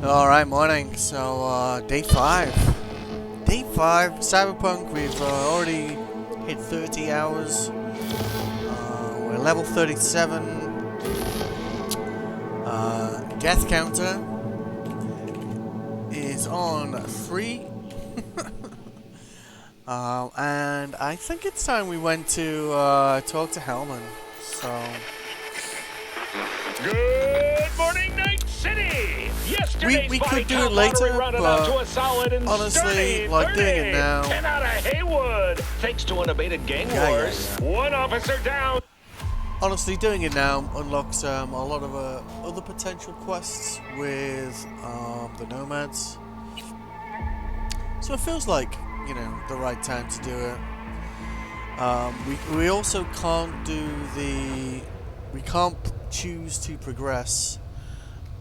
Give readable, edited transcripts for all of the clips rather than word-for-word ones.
Alright, morning. So, day 5. Day 5, Cyberpunk. We've already hit 30 hours. We're level 37. Deathcounter is on 3. And I think it's time we went to talk to Hellman. So... Good morning, Night City! Yesterday's We body could do count it later, lottery rounded but out to a solid and honestly, sturdy like 30. doing it now. 10 out of Haywood, thanks to unabated gang wars. One officer down. Honestly, doing it now unlocks a lot of other potential quests with the Nomads. So it feels like, you know, the right time to do it. We also can't do the... We can't choose to progress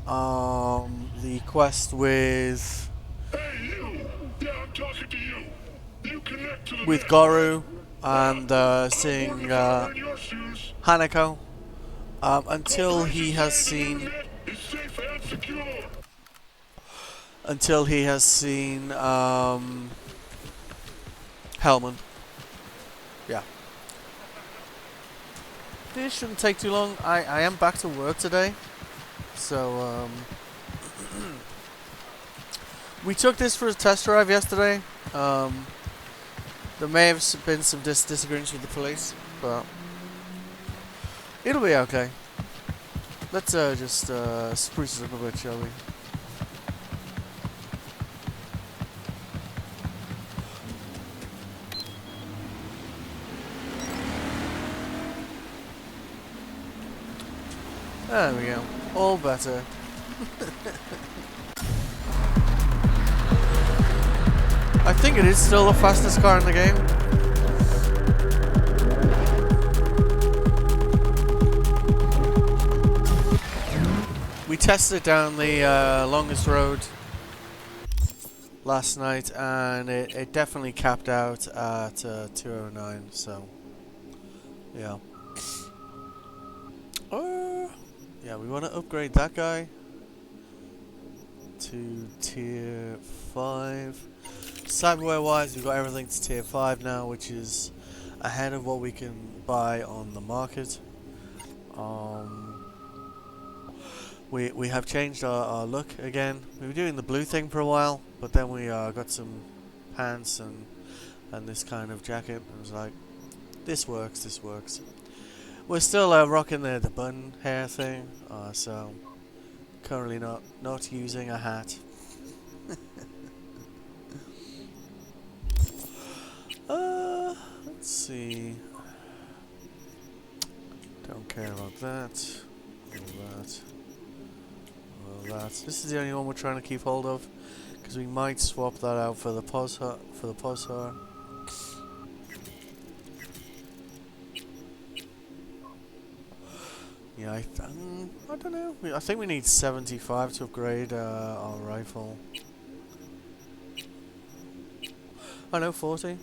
the quest with... Hey, you! Yeah, I'm talking to you. You connect to the with net, Goru right? and seeing I'm in your shoes. Hanako until he has Corporation's seen... internet is safe and secure. Until he has seen Hellman. Yeah. This shouldn't take too long. I am back to work today. So, we took this for a test drive yesterday. There may have been some disagreements with the police, but it'll be okay. Let's just spruce it up a bit, shall we? There we go. All better. I think it is still the fastest car in the game. We tested it down the longest road last night, and it definitely capped out at 209. So, yeah. Yeah, we want to upgrade that guy to tier 5. Cyberware wise, we've got everything to tier 5 now, which is ahead of what we can buy on the market. We have changed our look again. We were doing the blue thing for a while, but then we got some pants and this kind of jacket. I was like, this works, this works. We're still rocking the bun hair thing, so currently not using a hat. Let's see. Don't care about that. All that. All that. This is the only one we're trying to keep hold of, because we might swap that out for the Posar. Yeah, I don't know. I think we need 75 to upgrade our rifle. I know, 40.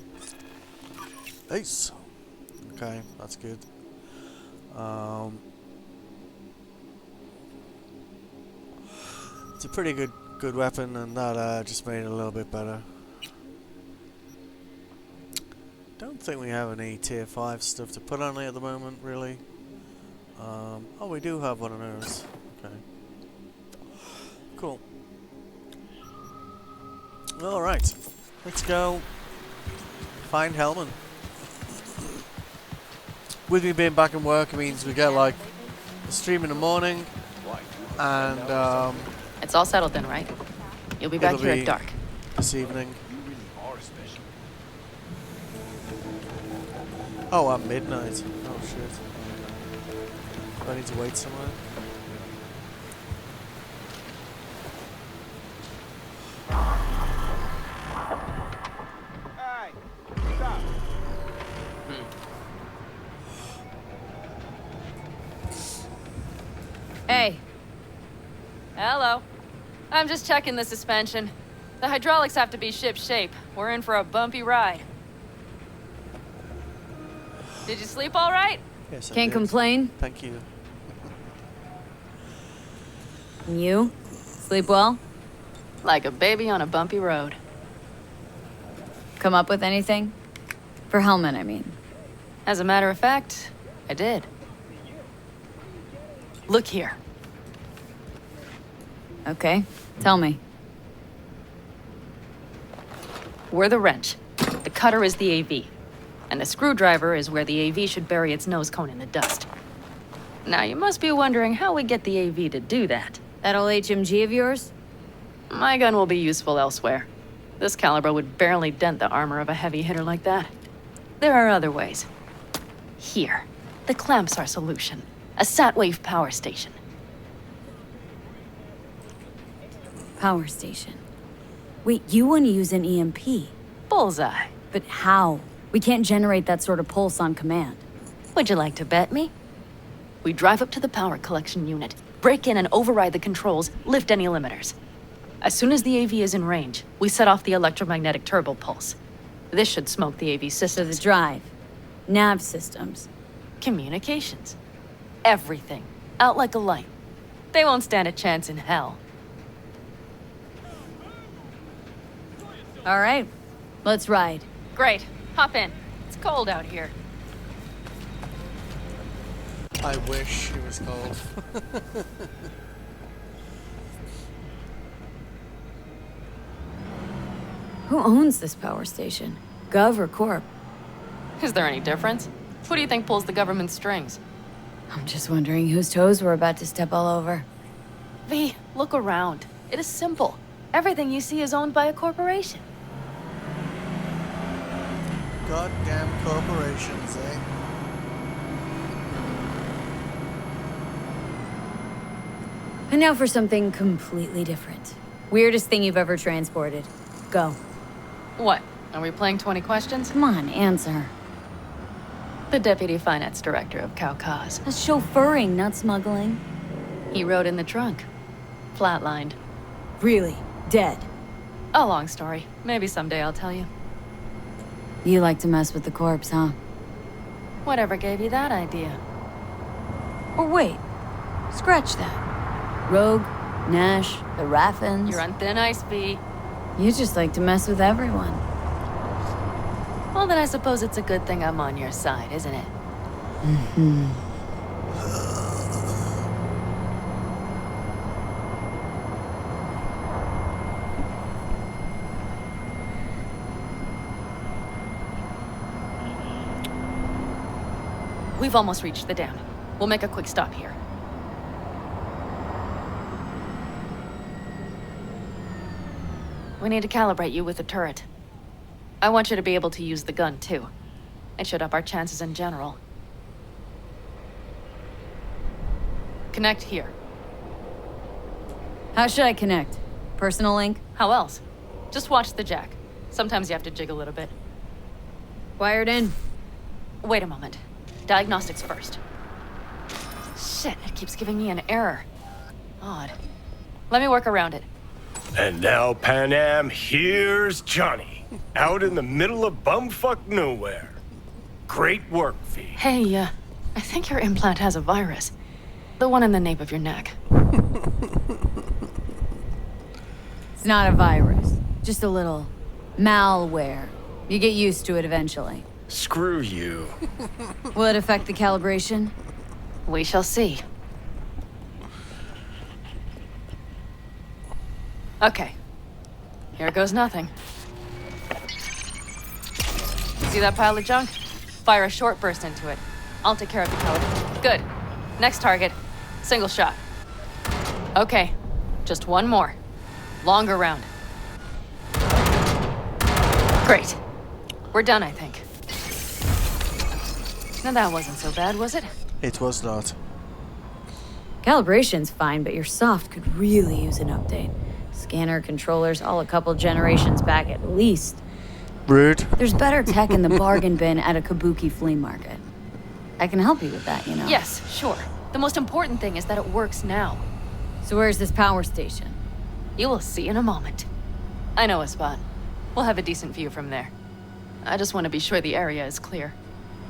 Ace. Okay, that's good. It's a pretty good weapon, and that just made it a little bit better. Don't think we have any tier 5 stuff to put on it at the moment, really. Oh, we do have one of those. Okay. Cool. Alright. Let's go find Hellman. With me being back in work, it means we get like a stream in the morning. And it's all settled then, right? You'll be back here at dark. This evening. Oh, at midnight. Oh shit. Do I need to wait somewhere? Hey, stop. Hey. Hello. I'm just checking the suspension. The hydraulics have to be ship shape. We're in for a bumpy ride. Did you sleep all right? Yes, I Can't did. complain. Thank you. You? Sleep well? Like a baby on a bumpy road. Come up with anything? For Hellman, I mean. As a matter of fact, I did. Look here. Okay, tell me. We're the wrench. The cutter is the AV. And the screwdriver is where the AV should bury its nose cone in the dust. Now, you must be wondering how we get the AV to do that. That old HMG of yours? My gun will be useful elsewhere. This caliber would barely dent the armor of a heavy hitter like that. There are other ways. Here, the clamp's our solution. A sat-wave power station. Power station. Wait, you want to use an EMP? Bullseye. But how? We can't generate that sort of pulse on command. Would you like to bet me? We drive up to the power collection unit, break in and override the controls, lift any limiters. As soon as the AV is in range, we set off the electromagnetic turbo pulse. This should smoke the AV So systems. the drive, nav systems. Communications. Everything. Out like a light. They won't stand a chance in hell. All right, let's ride. Great. Hop in. It's cold out here. I wish it was cold. Who owns this power station? Gov or Corp? Is there any difference? Who do you think pulls the government strings? I'm just wondering whose toes we're about to step all over. V, look around. It is simple. Everything you see is owned by a corporation. Goddamn corporations, eh? And now for something completely different. Weirdest thing you've ever transported. Go. What? Are we playing 20 questions? Come on, answer. The deputy finance director of Caucase. That's chauffeuring, not smuggling. He rode in the trunk. Flatlined. Really? Dead? A long story. Maybe someday I'll tell you. You like to mess with the corpse, huh? Whatever gave you that idea? Or wait, scratch that. Rogue, Nash, the Raffins. You're on thin ice, V. You just like to mess with everyone. Well, then I suppose it's a good thing I'm on your side, isn't it? We've almost reached the dam. We'll make a quick stop here. We need to calibrate you with the turret. I want you to be able to use the gun, too. It should up our chances in general. Connect here. How should I connect? Personal link? How else? Just watch the jack. Sometimes you have to jig a little bit. Wired in. Wait a moment. Diagnostics first. Shit, it keeps giving me an error. Odd. Let me work around it. And now, Pan Am, here's Johnny. Out in the middle of bumfuck nowhere. Great work, V. Hey, I think your implant has a virus. The one in the nape of your neck. It's not a virus. Just a little malware. You get used to it eventually. Screw you. Will it affect the calibration? We shall see. Okay. Here goes nothing. See that pile of junk? Fire a short burst into it. I'll take care of the caliber. Good. Next target. Single shot. Okay. Just one more. Longer round. Great. We're done, I think. Now that wasn't so bad, was it? It was not. Calibration's fine, but your soft could really use an update. Scanner controllers all a couple generations back at least. Rude. There's better tech in the bargain bin at a kabuki flea market. I can help you with that, you know. Yes, sure. The most important thing is that it works now. So where's this power station? You will see in a moment. I know a spot. We'll have a decent view from there. I just want to be sure the area is clear.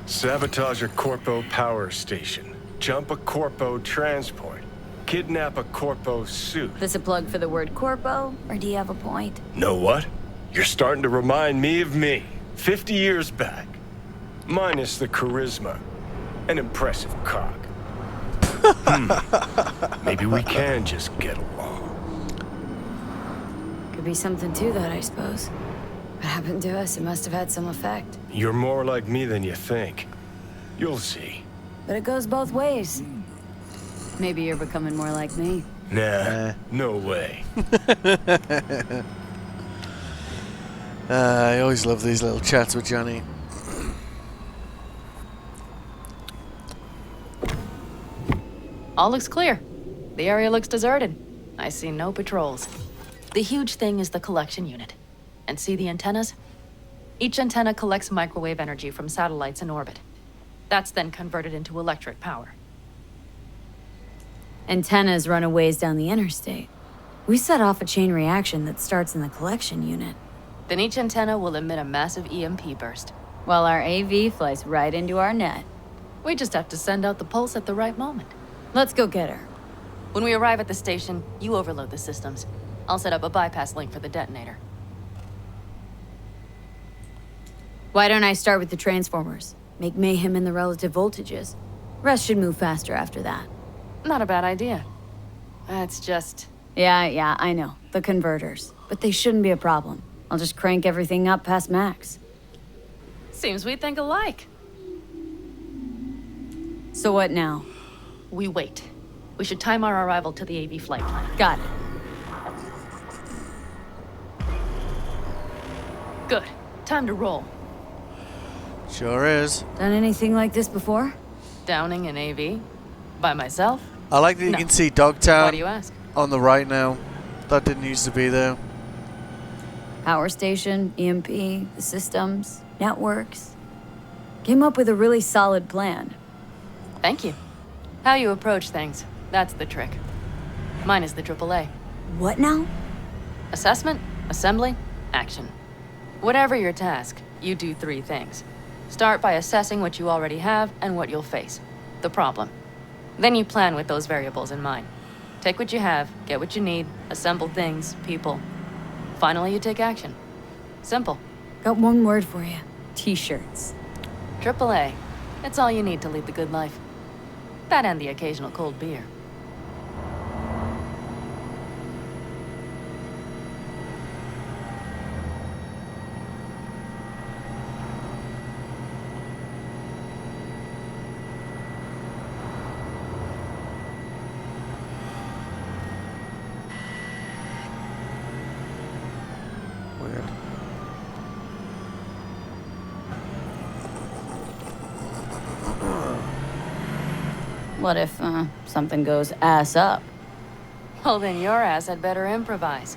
Sabotage a Corpo power station. Jump a Corpo transport. kidnap a corpo suit. This a plug for the word corpo, or do you have a point? Know what? You're starting to remind me of me, 50 years back. Minus the charisma. An impressive cock. Maybe we can just get along. Could be something to that, I suppose. What happened to us? It must have had some effect. You're more like me than you think. You'll see. But it goes both ways. Maybe you're becoming more like me. Nah, no way. I always love these little chats with Johnny. All looks clear. The area looks deserted. I see no patrols. The huge thing is the collection unit. And see the antennas? Each antenna collects microwave energy from satellites in orbit. That's then converted into electric power. Antennas run a ways down the interstate. We set off a chain reaction that starts in the collection unit. Then each antenna will emit a massive EMP burst. While our AV flies right into our net. We just have to send out the pulse at the right moment. Let's go get her. When we arrive at the station, you overload the systems. I'll set up a bypass link for the detonator. Why don't I start with the transformers? Make mayhem in the relative voltages. Rest should move faster after that. Not a bad idea. It's just... Yeah, I know. The converters. But they shouldn't be a problem. I'll just crank everything up past max. Seems we think alike. So what now? We wait. We should time our arrival to the AV flight plan. Got it. Good. Time to roll. Sure is. Done anything like this before? Downing an AV? By myself? I like that you No. can see Dogtown Why do you ask? on the right now. That didn't used to be there. Power station, EMP, the systems, networks. Came up with a really solid plan. Thank you. How you approach things, that's the trick. Mine is the AAA. What now? Assessment, assembly, action. Whatever your task, you do 3 things. Start by assessing what you already have and what you'll face. The problem. Then you plan with those variables in mind. Take what you have, get what you need, assemble things, people. Finally, you take action. Simple. Got one word for you. T-shirts. AAA. It's all you need to lead the good life. That and the occasional cold beer. Weird. What if, something goes ass up? Well, then your ass had better improvise.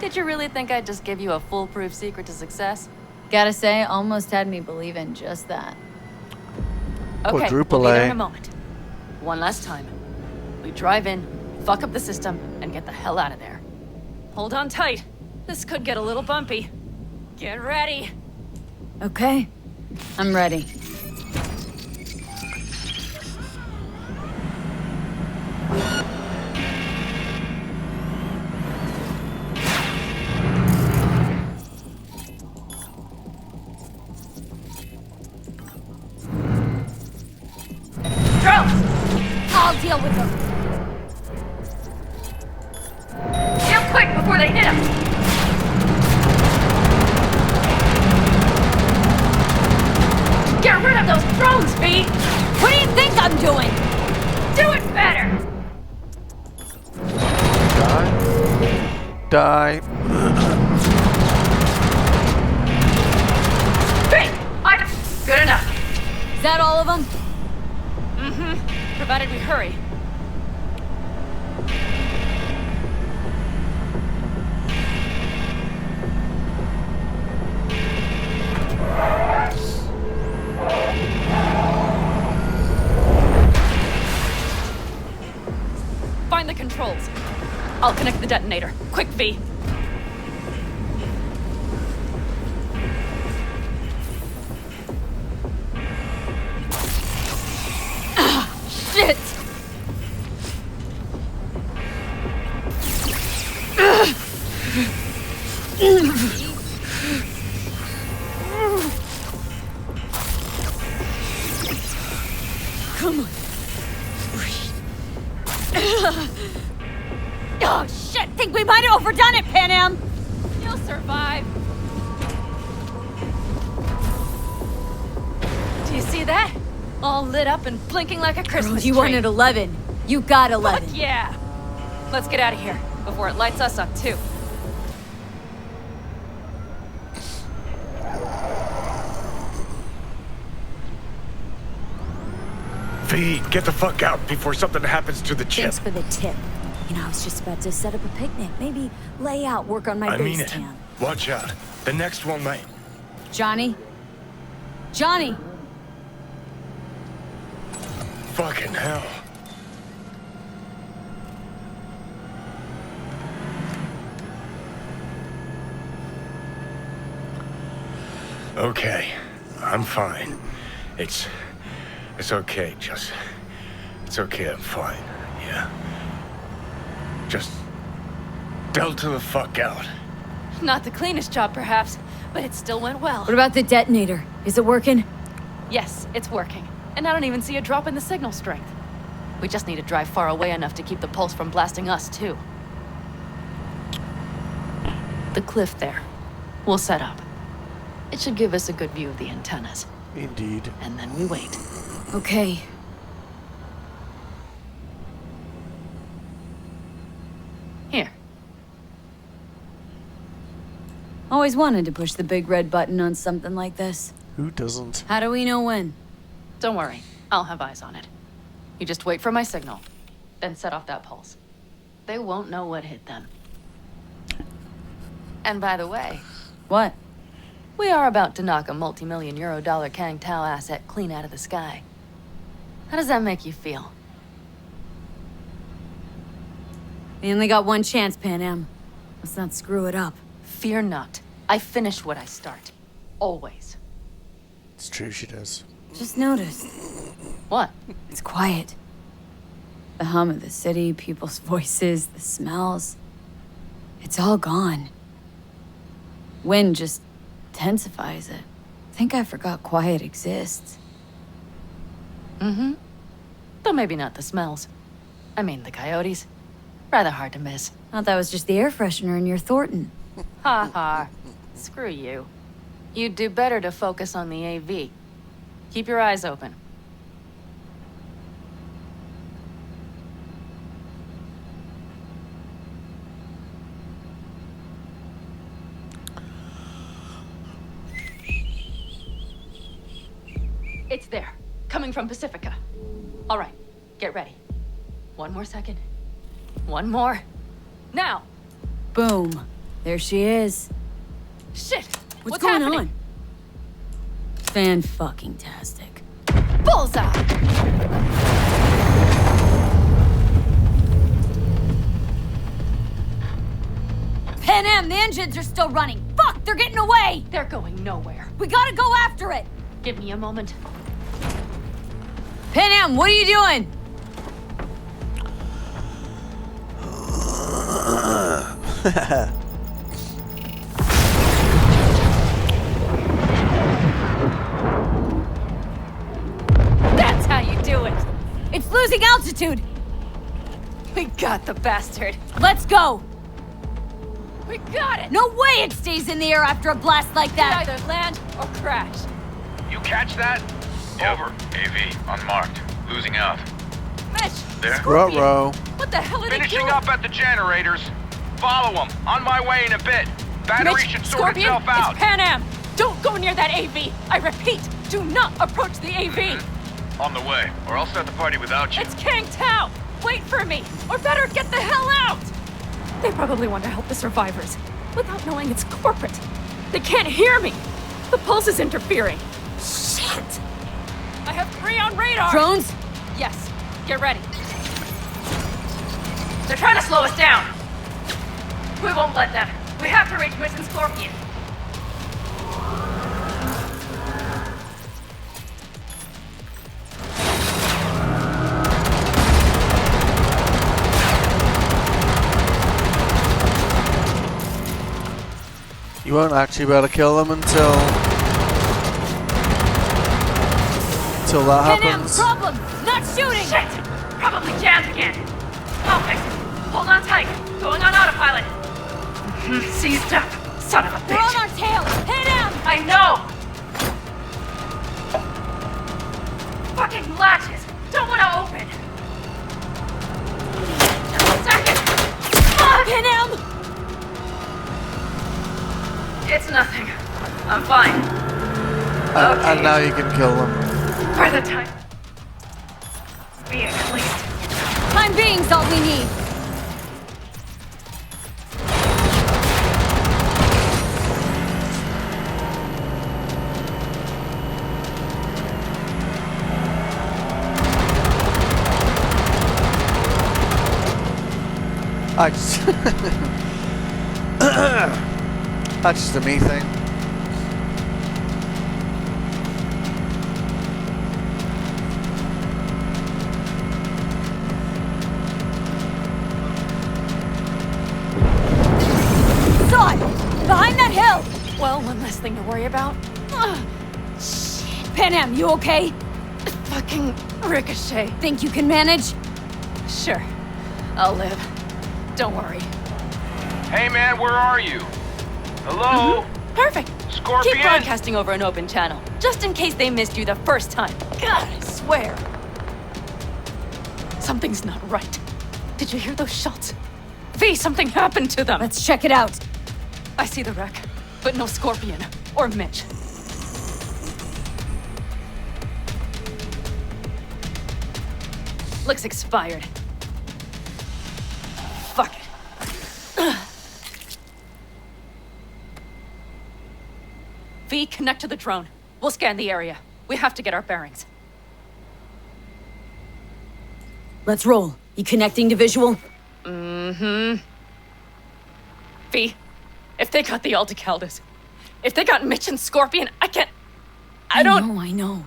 Did you really think I'd just give you a foolproof secret to success? Gotta say, almost had me believe in just that. Okay, we'll Quadruple be there A. in a moment. One last time. We drive in, fuck up the system, and get the hell out of there. Hold on tight. This could get a little bumpy. Get ready. Okay, I'm ready. Drones! I'll deal with them. Jump quick before they hit him! Get rid of those drones, V! What do you think I'm doing? Do it better! Die. Great! Good enough. Is that all of them? Provided we hurry. Find the controls. I'll connect the detonator. Quick, V. Shit! Come on. Oh, shit! Think we might have overdone it, Pan Am! You'll survive. Do you see that? All lit up and blinking like a Christmas You tree. wanted 11. You got 11. Fuck yeah! Let's get out of here before it lights us up too. V, get the fuck out before something happens to the chip. Thanks for the tip. You know, I was just about to set up a picnic. Maybe lay out, work on my I mean base it. camp. Watch out. The next one might. Johnny? Johnny! Fucking hell. Okay, I'm fine. It's okay, just... It's okay, I'm fine, yeah. Just... Delta the fuck out. Not the cleanest job, perhaps, but it still went well. What about the detonator? Is it working? Yes, it's working. And I don't even see a drop in the signal strength. We just need to drive far away enough to keep the pulse from blasting us, too. The cliff there. We'll set up. It should give us a good view of the antennas. Indeed. And then we wait. Okay. Here. Always wanted to push the big red button on something like this. Who doesn't? How do we know when? Don't worry. I'll have eyes on it. You just wait for my signal. Then set off that pulse. They won't know what hit them. And by the way, What? we are about to knock a multi-million euro dollar Kang Tao asset clean out of the sky. How does that make you feel? We only got one chance, Pan Am. Let's not screw it up. Fear not. I finish what I start. Always. It's true, she does. Just noticed. What? It's quiet. The hum of the city, people's voices, the smells. It's all gone. Wind just intensifies it. I think I forgot quiet exists. Mm-hmm. But maybe not the smells. I mean, the coyotes. Rather hard to miss. Thought that was just the air freshener in your Thornton. Ha ha. Screw you. You'd do better to focus on the AV. Keep your eyes open. It's there. Coming from Pacifica. All right. Get ready. One more second. One more. Now! Boom. There she is. Shit! What's going going happening? on? Fan-fucking-tastic. Bullseye! Pan Am, the engines are still running. Fuck, they're getting away. They're going nowhere. We gotta go after it. Give me a moment. Pan Am, what are you doing? That's how you do it! It's losing altitude. We got the bastard! Let's go. We got it! No way it stays in the air after a blast like that. Either land or crash. You catch that? Over. AV, unmarked. Losing out. Mitch! There? Scorpion! Ruh-roh. What the hell are they Finishing doing? up at the generators. Follow them. On my way in a bit. Battery Mitch, should sort Scorpion, itself out. it's Pan Am! Don't go near that AV! I repeat, do not approach the AV! On the way, or I'll start the party without you. It's Kang Tao! Wait for me! Or better, get the hell out! They probably want to help the survivors, without knowing it's corporate. They can't hear me! The pulse is interfering. Shit! I have 3 on radar! Drones? Yes, get ready. They're trying to slow us down. We won't let them. We have to reach Mission Scorpion. You won't actually be able to kill them until that happens. Problem! Not shooting! Shit! Probably jammed again. I'll fix it. Hold on tight. Going on autopilot. Seized up. Son of a bitch. We're on our tail! Hit him! I know! Fucking latches! Don't want to open! Second! Hit him! It's nothing. I'm fine. And now you can kill them. For the time being, at least. Time being's all we need. I just that's just a me thing. Saw it! Behind that hill! Well, one less thing to worry about. Shit. Panam, you okay? Fucking ricochet. Think you can manage? Sure. I'll live. Don't worry. Hey man, where are you? Hello? Perfect. Scorpion? Keep broadcasting over an open channel, just in case they missed you the first time. God, I swear. Something's not right. Did you hear those shots? V, something happened to them. Let's check it out. I see the wreck, but no Scorpion or Mitch. Looks expired. Fuck it. V, connect to the drone. We'll scan the area. We have to get our bearings. Let's roll. You connecting to visual? V, if they got the Aldecaldos, if they got Mitch and Scorpion, I can't... I don't... I know.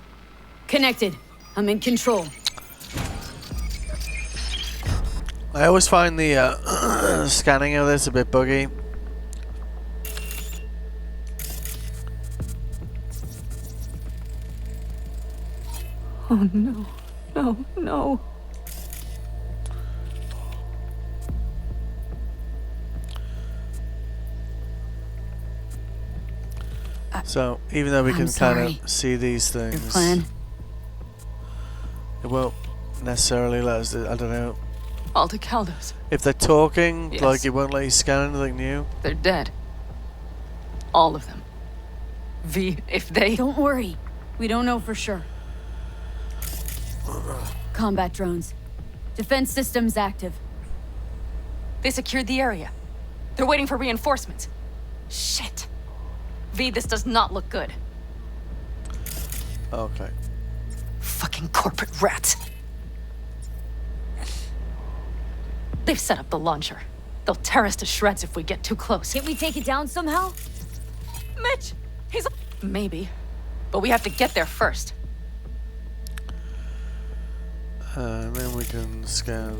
Connected. I'm in control. I always find the scanning of this a bit buggy. Oh no. No, no. So, even though we I'm can sorry. kind of see these things, Your plan? it won't necessarily let us, I don't know. Aldecaldos. If they're talking, Yes. like it won't let you scan anything new. They're dead. All of them. V, if they... Don't worry. We don't know for sure. Combat drones. Defense systems active. They secured the area. They're waiting for reinforcements. Shit. V, this does not look good. Okay. Fucking corporate rats. They've set up the launcher. They'll tear us to shreds if we get too close. Can't we take it down somehow? Mitch! He's... Maybe. But we have to get there first. And then we can scan.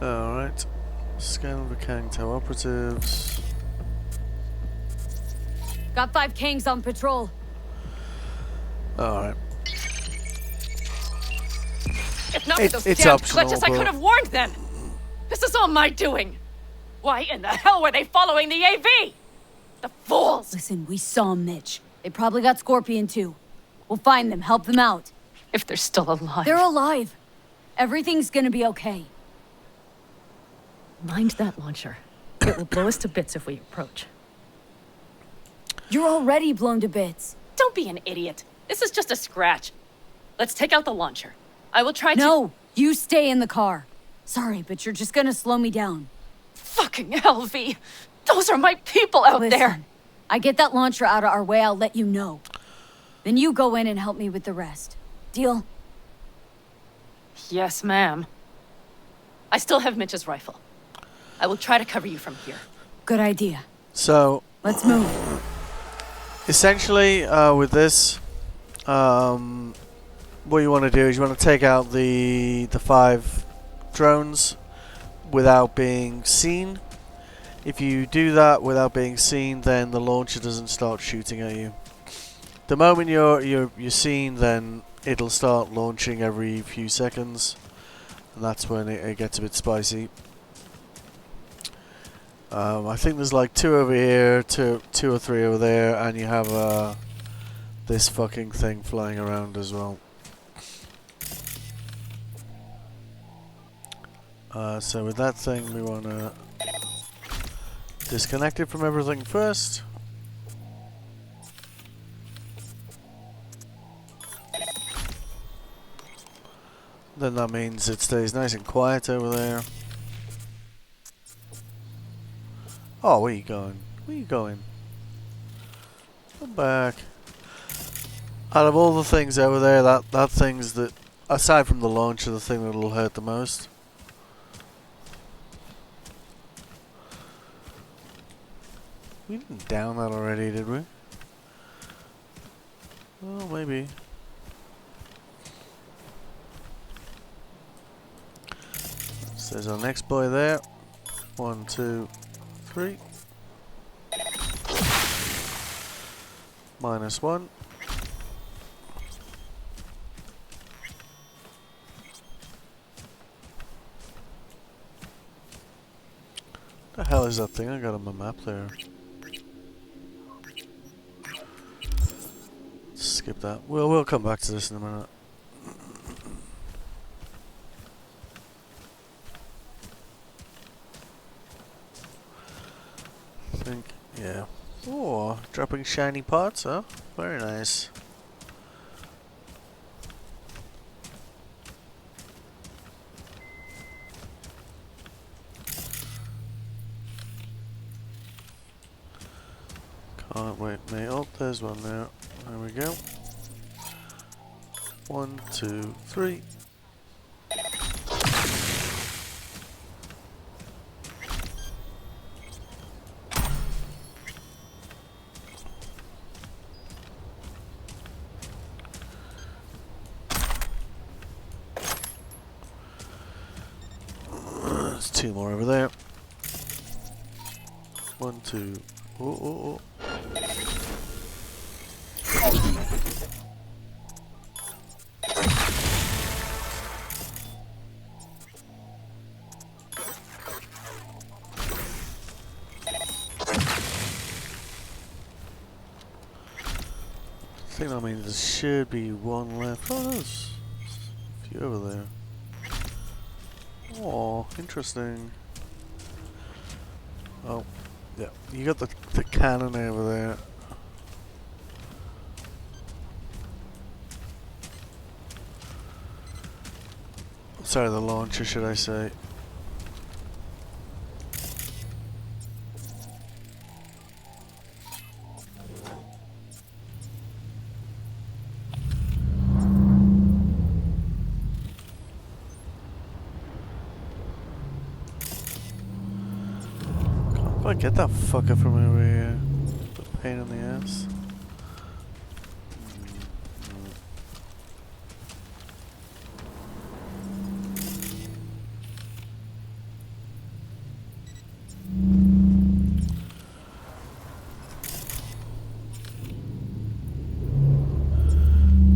Alright. Scan the Kang Tao operatives. Got 5 Kangs on patrol. Alright. If not for those It's damn optional, glitches, I but- could have warned them! This is all my doing! Why in the hell were they following the AV? The fools! Listen, we saw Mitch. They probably got Scorpion too. We'll find them, help them out. If they're still alive. They're alive. Everything's gonna be okay. Mind that launcher. It will blow us to bits if we approach. You're already blown to bits. Don't be an idiot. This is just a scratch. Let's take out the launcher. I will try to... No, you stay in the car. Sorry, but you're just gonna slow me down. Fucking hell, V. Those are my people out Listen, there. I get that launcher out of our way, I'll let you know. Then you go in and help me with the rest. Deal? Yes, ma'am. I still have Mitch's rifle. I will try to cover you from here. Good idea. So, Let's move. essentially, with this, what you want to do is you want to take out the 5 drones without being seen. If you do that without being seen, then the launcher doesn't start shooting at you. The moment you're seen, then it'll start launching every few seconds, and that's when it gets a bit spicy. I think there's like 2 over here, two or 3 over there, and you have this fucking thing flying around as well. So with that thing, we want to disconnect it from everything first. Then that means it stays nice and quiet over there. Oh, where you going? Where you going? Come back. Out of all the things over there, that thing's that, aside from the launcher, the thing that'll hurt the most. We didn't down that already, did we? Well, maybe. So there's our next boy there. 1, 2, 3. -1. The hell is that thing I got on my map there? Skip that. We'll come back to this in a minute. I think, yeah. Oh, dropping shiny parts, huh? Very nice. Can't wait, mate. Oh, there's one there. There we go. 1, 2, 3. There's 2 more over there. 1, 2. Oh, oh, oh. I think that means there should be 1 left. Oh, there's a few over there. Oh, interesting. Oh, yeah. You got the cannon over there. Sorry, the launcher, should I say. Can't get that fucker from over here. The pain in the ass.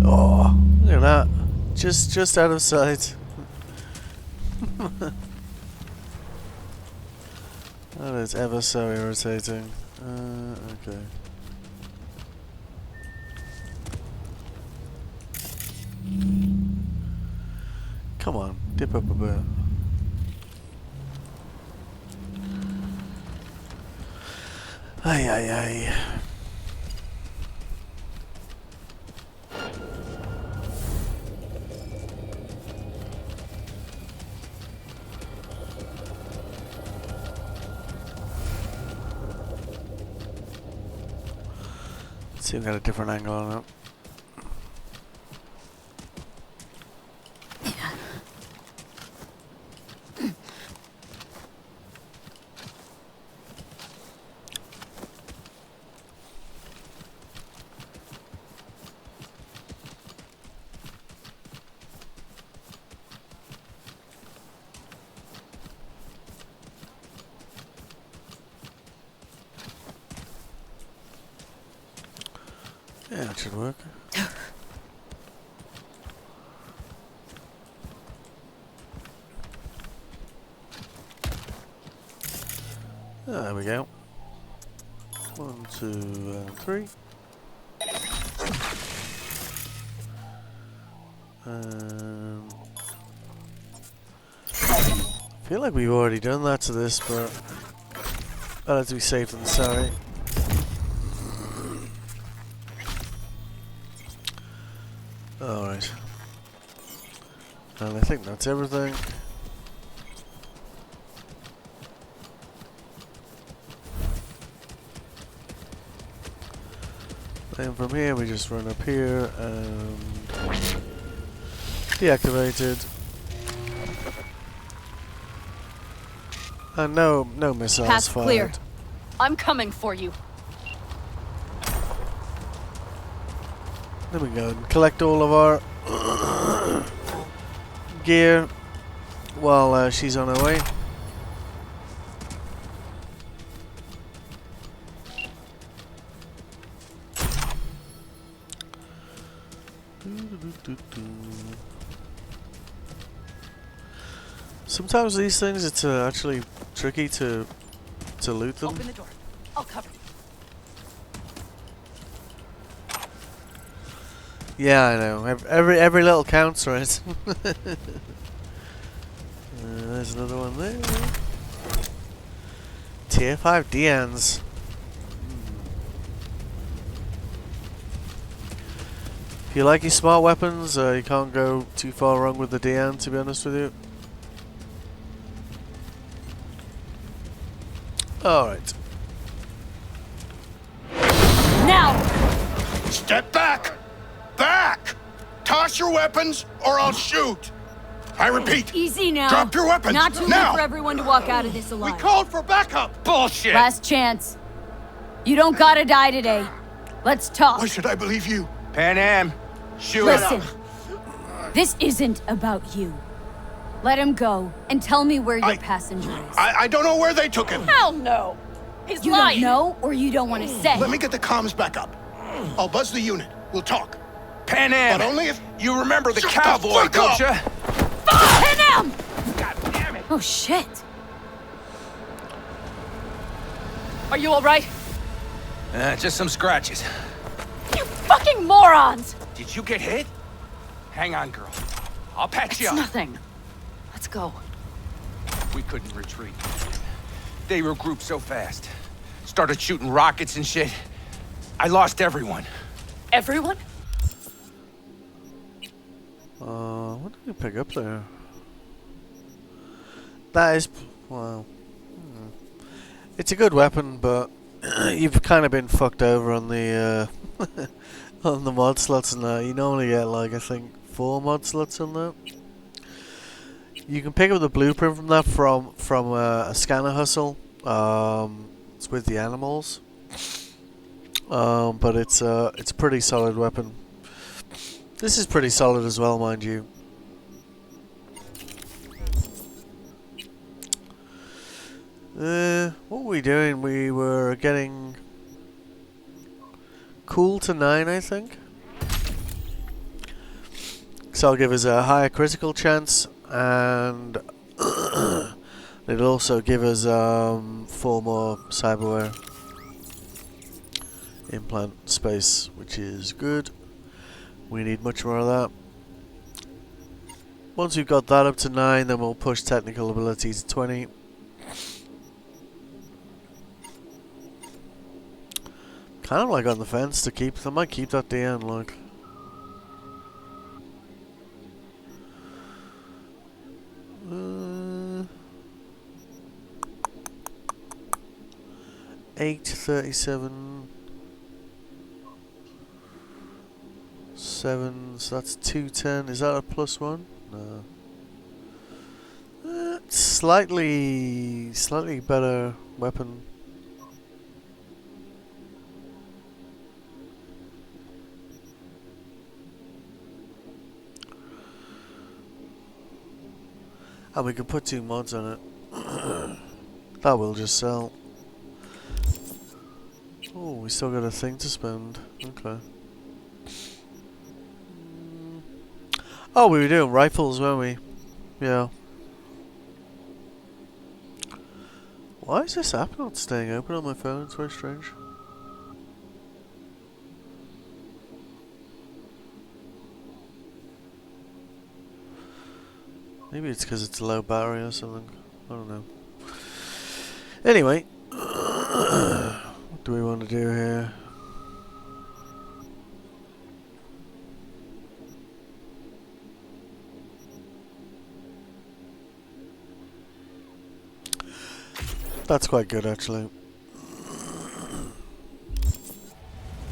Oh, look at that. Just out of sight. That is ever so irritating. Okay. Come on, dip up a bit. Ay, ay, ay. See, we got a different angle on it. Yeah, it should work. There we go. 1, 2, and 3. I feel like we've already done that to this, but better to be safe than sorry. Alright. And I think that's everything. And from here we just run up here and deactivated. And no missiles Path's fired. clear. I'm coming for you. There we go. And collect all of our gear while she's on her way. Sometimes these things, it's actually tricky to loot them. Open the door. I'll cover you. Yeah, I know. Every little counts, right? There's another one there. Tier 5 DNs. If you like your smart weapons, you can't go too far wrong with the DN, to be honest with you. Alright. Now! Step back! Back! Toss your weapons, or I'll shoot! I repeat, Easy now. drop your weapons! Not too now! late for everyone to walk out of this We alive. called for backup! Bullshit! Last chance. You don't gotta die today. Let's talk. Why should I believe you? Pan Am, shoot. Listen. This isn't about you. Let him go and tell me where your passenger is. I don't know where they took him. Hell no! He's You lying! don't know or you don't want to say? Let me get the comms back up. I'll buzz the unit. We'll talk. Pan Am, But only if... you remember the Shut the cowboy, fuck don't up! you? Hit him! God damn it! Oh shit. Are you alright? Just some scratches. You fucking morons! Did you get hit? Hang on, girl. I'll patch you It's up. nothing. Let's go. We couldn't retreat. They regrouped so fast. Started shooting rockets and shit. I lost everyone. Everyone? What did we pick up there? That is, well, it's a good weapon, but you've kind of been fucked over on the on the mod slots and that. You normally get like I think 4 mod slots on that. You can pick up the blueprint from that from a scanner hustle. It's with the animals, but it's a pretty solid weapon. This is pretty solid as well, mind you. What were we doing? We were getting cool to 9, I think. So I'll give us a higher critical chance, and it'll also give us 4 more cyberware implant space, which is good. We need much more of that. Once we've got that up to 9, then we'll push technical ability to 20. Kind of like on the fence to keep. I might keep that DN, like. Uh, 837 7, so that's 210. Is that a +1? No. Slightly better weapon. And we can put 2 mods on it. That will just sell. Oh, we still got a thing to spend. Okay. Oh, we were doing rifles, weren't we? Yeah. Why is this app not staying open on my phone? It's very strange. Maybe it's because it's low battery or something. I don't know. Anyway, what do we want to do here? That's quite good, actually.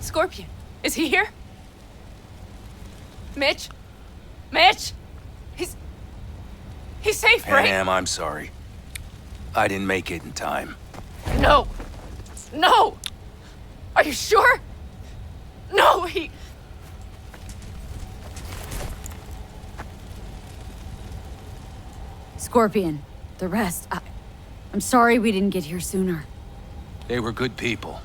Scorpion, is he here? Mitch? Mitch? He's safe, right? Am, I'm sorry. I didn't make it in time. No! No! Are you sure? No, Scorpion, the rest, I'm sorry we didn't get here sooner. They were good people.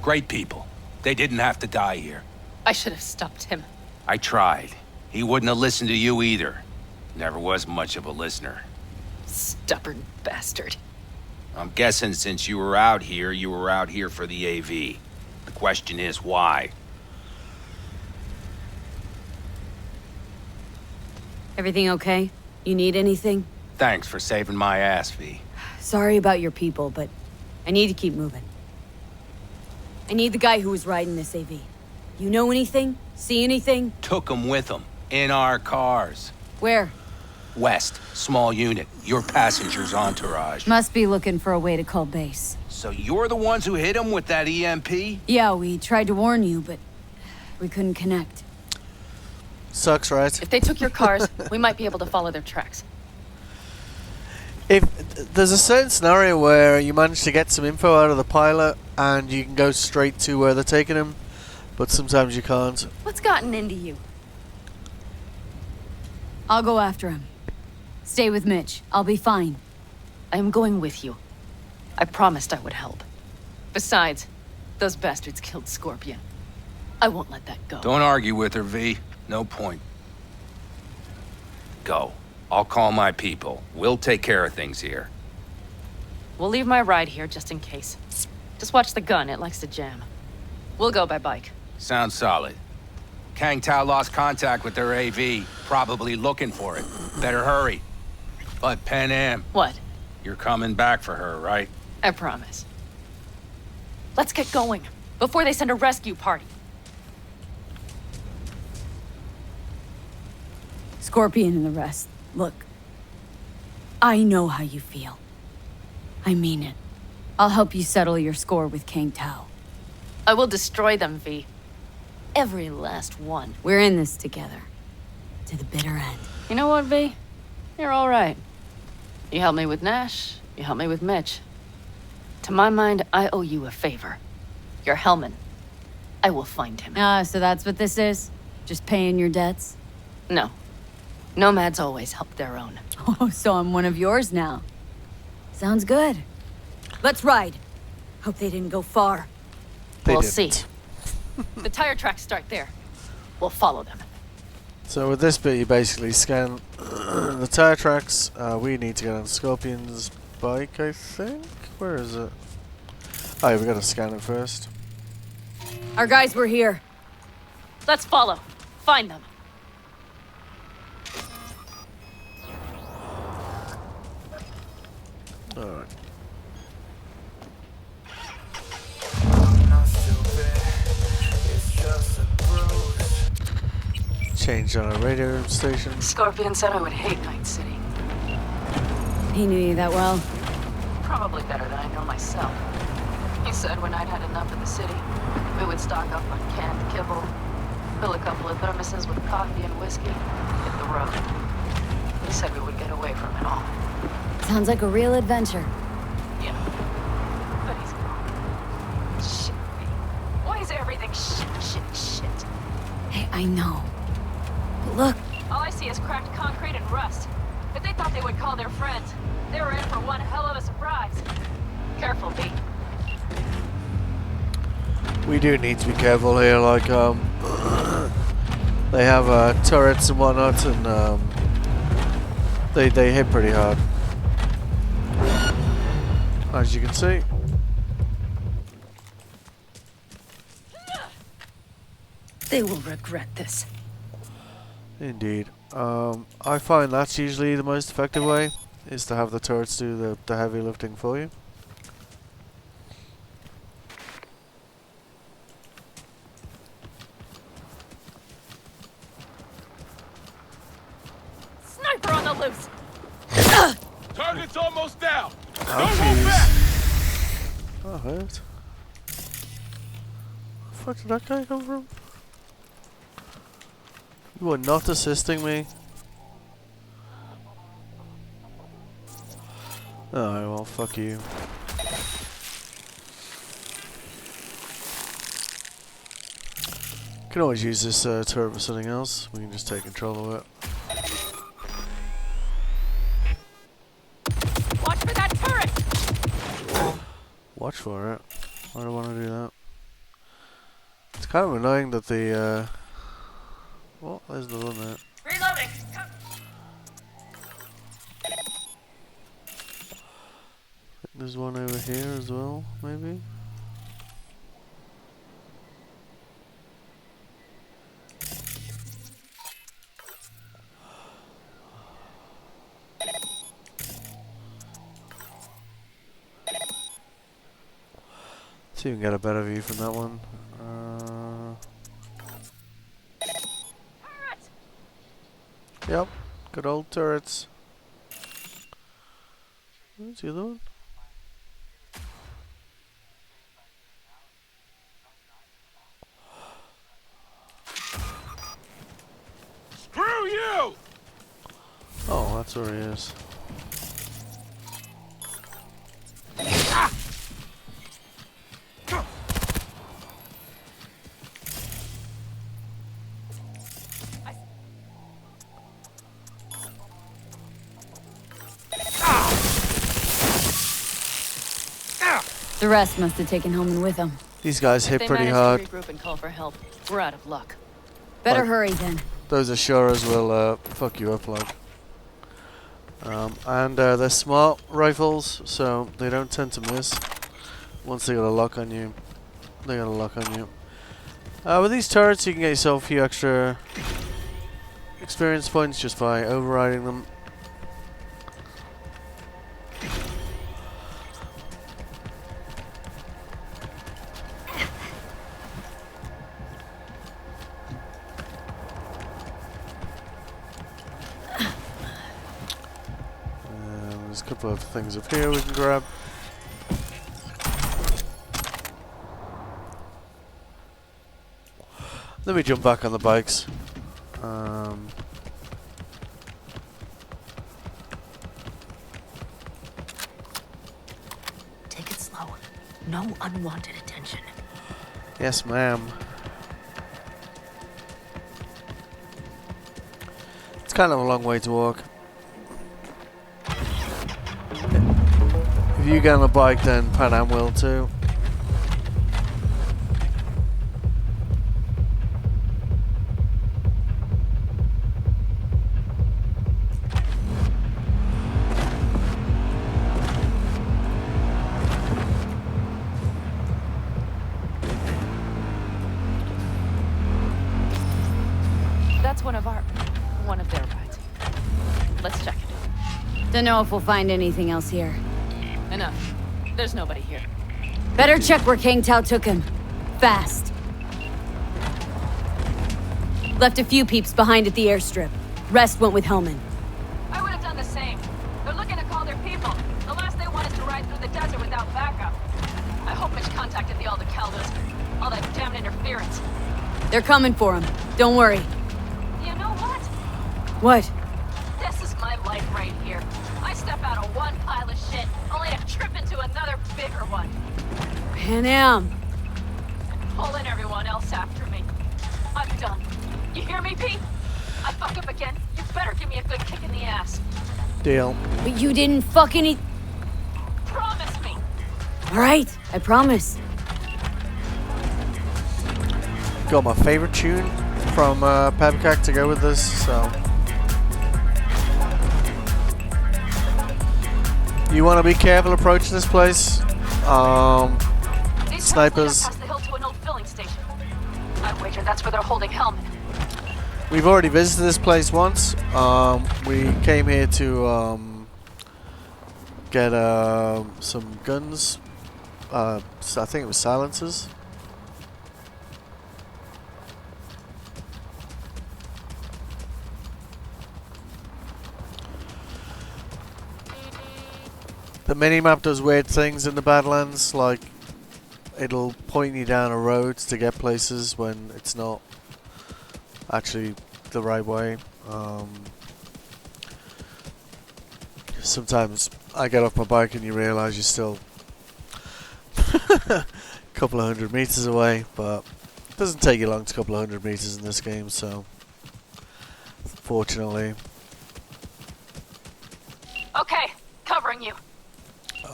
Great people. They didn't have to die here. I should have stopped him. I tried. He wouldn't have listened to you either. Never was much of a listener. Stubborn bastard. I'm guessing since you were out here for the AV. The question is why? Everything okay? You need anything? Thanks for saving my ass, V. Sorry about your people, but I need to keep moving. I need the guy who was riding this AV. You know anything? See anything? Took him with him. In our cars. Where? West. Small unit. Your passenger's entourage. Must be looking for a way to call base. So you're the ones who hit him with that EMP? Yeah, we tried to warn you, but we couldn't connect. Sucks, right? If they took your cars, we might be able to follow their tracks. If there's a certain scenario where you manage to get some info out of the pilot and you can go straight to where they're taking him, but sometimes you can't. What's gotten into you? I'll go after him. Stay with Mitch. I'll be fine. I am going with you. I promised I would help. Besides, those bastards killed Scorpion. I won't let that go. Don't argue with her, V. No point. Go. I'll call my people. We'll take care of things here. We'll leave my ride here just in case. Just watch the gun, it likes to jam. We'll go by bike. Sounds solid. Kang Tao lost contact with their AV. Probably looking for it. Better hurry. But Pan Am, What? you're coming back for her, right? I promise. Let's get going, before they send a rescue party. Scorpion and the rest. Look. I know how you feel. I mean it. I'll help you settle your score with Kang Tao. I will destroy them, V. Every last one. We're in this together. To the bitter end. You know what, V? You're all right. You helped me with Nash. You helped me with Mitch. To my mind, I owe you a favor. You're Hellman. I will find him. Ah, so that's what this is? Just paying your debts? No. Nomads always help their own. Oh, so I'm one of yours now. Sounds good. Let's ride. Hope they didn't go far. We'll see. The tire tracks start there. We'll follow them. So with this bit, you basically scan the tire tracks. We need to get on Scorpion's bike, I think. Where is it? Oh, yeah, we gotta scan it first. Our guys were here. Let's follow. Find them. Alright. Changed on our radio station. Scorpion said I would hate Night City. He knew you that well. Probably better than I know myself. He said when I'd had enough of the city, we would stock up on canned kibble, fill a couple of thermoses with coffee and whiskey, hit the road. He said we would get away from it all. Sounds like a real adventure. Yeah. But he's gone. Shit. Why is everything shit? Hey, I know. But look, All I see is cracked concrete and rust. If they thought they would call their friends, they were in for one hell of a surprise. Careful, B. We do need to be careful here, like, They have turrets and whatnot, and they hit pretty hard, as you can see. They will regret this. Indeed. I find that's usually the most effective way, is to have the turrets do the heavy lifting for you. Sniper on the loose! Target's almost down. Oh, jeez. That hurt. Where the fuck did that guy come from? You are not assisting me. Alright, well, fuck you. Can always use this turret for something else. We can just take control of it. Watch for that turret! Watch for it. I don't want to do that. It's kind of annoying that the well, there's the one there. Reloading! There's one over here as well, maybe? See if we can get a better view from that one. Yep, good old turrets. Where's the other one? Screw you! Oh, that's where he is. The rest must have taken Hellman with them. These guys hit They pretty managed hard. to regroup and call for help. We're out of luck. Better Like- hurry then. Those Assuras will fuck you up like. And they're smart rifles, so they don't tend to miss. Once they got a lock on you, they got a lock on you. With these turrets, you can get yourself a few extra experience points just by overriding them. There's a couple of things up here we can grab. Let me jump back on the bikes. Take it slow. No unwanted attention. Yes, ma'am. It's kind of a long way to walk. If you get on a bike, then Pan Am will too. That's one of their rides. Let's check it. Don't know if we'll find anything else here. Enough. There's nobody here. Better check where Kang Tao took him. Fast. Left a few peeps behind at the airstrip. Rest went with Hellman. I would have done the same. They're looking to call their people. The last they want is to ride through the desert without backup. I hope Mitch contacted the Aldecaldos. All that damn interference. They're coming for him. Don't worry. You know what? What? This is my life right here. I step out of one pile of shit, only to trip into another bigger one. Pan Am. Pulling everyone else after me. I'm done. You hear me, Pete? I fuck up again. You better give me a good kick in the ass. Deal. But you didn't fuck any... Promise me. Alright, I promise. Got my favorite tune. from Pepcock to go with this, so you want to be careful approaching this place. Snipers. Past the hill to an old filling station. I wager that's where they're holding Hellman. We've already visited this place once. We came here to get some guns. I think it was silencers. The minimap does weird things in the Badlands, like it'll point you down a road to get places when it's not actually the right way. Sometimes I get off my bike and you realise you're still a couple of 100 meters away, but it doesn't take you long to couple of 100 meters in this game, so fortunately. Okay, covering you.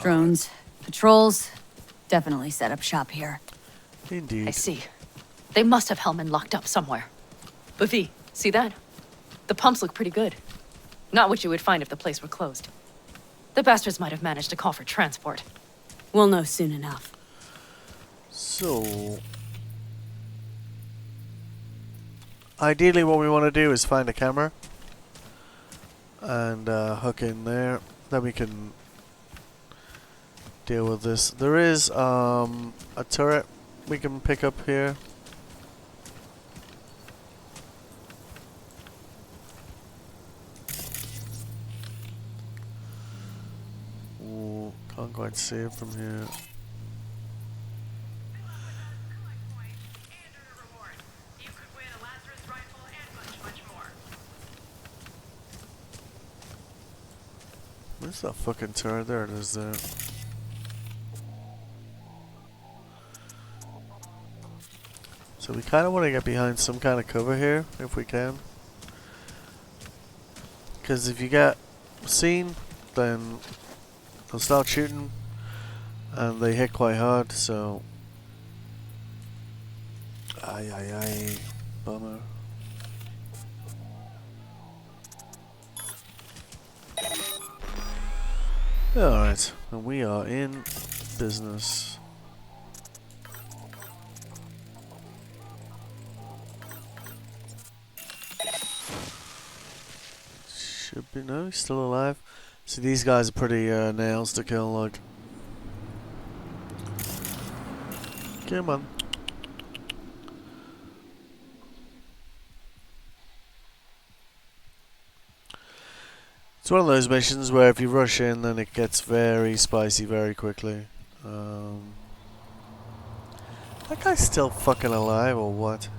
Drones, patrols, definitely set up shop here. Indeed. I see. They must have Hellman locked up somewhere. But V, see that? The pumps look pretty good. Not what you would find if the place were closed. The bastards might have managed to call for transport. We'll know soon enough. So, ideally what we want to do is find a camera and hook in there. Then we can deal with this. There is a turret we can pick up here. Ooh, can't quite see it from here. Where's that fucking turret? There it is there. So we kind of want to get behind some kind of cover here, if we can. Because if you get seen, then they'll start shooting, and they hit quite hard, so... Aye, bummer. Alright, and we are in business. Should be, no, he's still alive. See, these guys are pretty nails to kill, like. Come on. It's one of those missions where if you rush in, then it gets very spicy very quickly. That guy's still fucking alive, or what?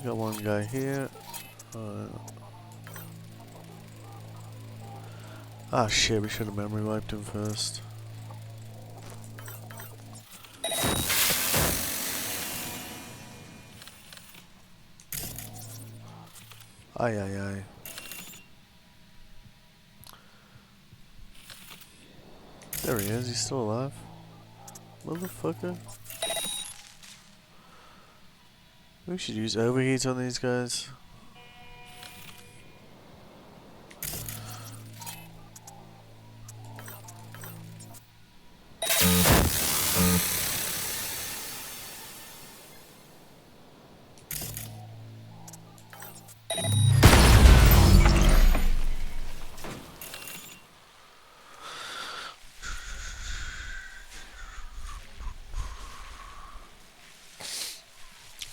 Got one guy here. Ah shit, we should have memory wiped him first. Aye. There he is, he's still alive. Motherfucker. We should use overheat on these guys.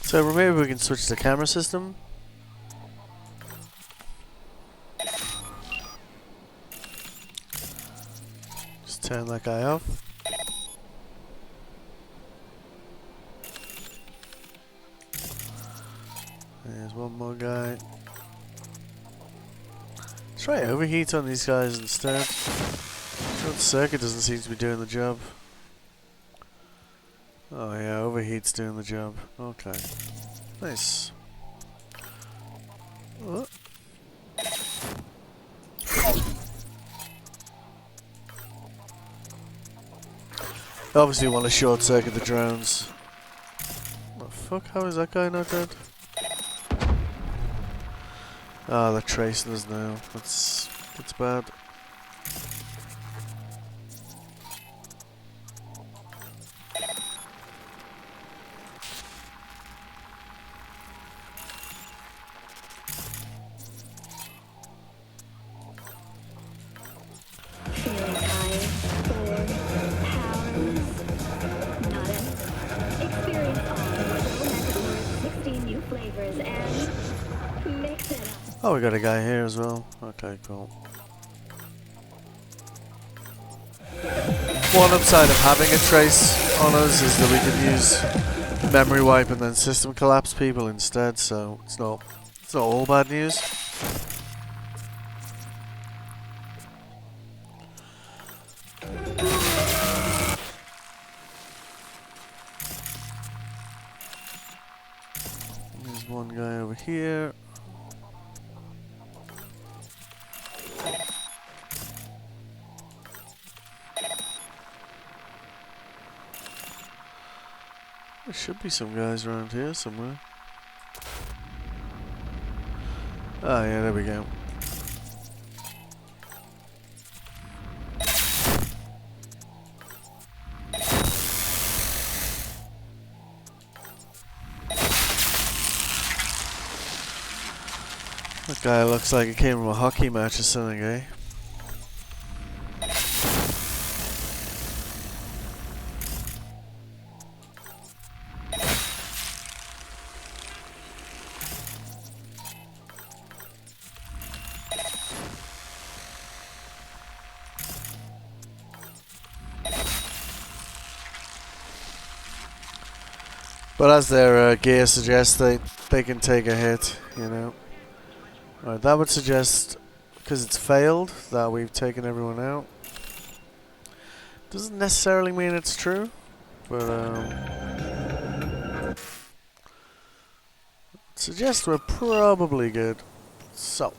So maybe we can switch the camera system. Just turn that guy off. There's one more guy. Let's try overheat on these guys instead. Short circuit doesn't seem to be doing the job. Oh yeah, overheat's doing the job. Okay. Nice. Oh. Obviously want to short circuit the drones. Oh fuck? How is that guy not dead? Ah, they're tracing us now. That's bad. Oh, we got a guy here as well. Okay, cool. One upside of having a trace on us is that we can use memory wipe and then system collapse people instead, so it's not all bad news. There's one guy over here. There should be some guys around here somewhere. Oh yeah, there we go. That guy looks like he came from a hockey match or something, eh? But as their gear suggests, they can take a hit, you know. Alright, that would suggest, because it's failed, that we've taken everyone out. Doesn't necessarily mean it's true, but suggests we're probably good. So,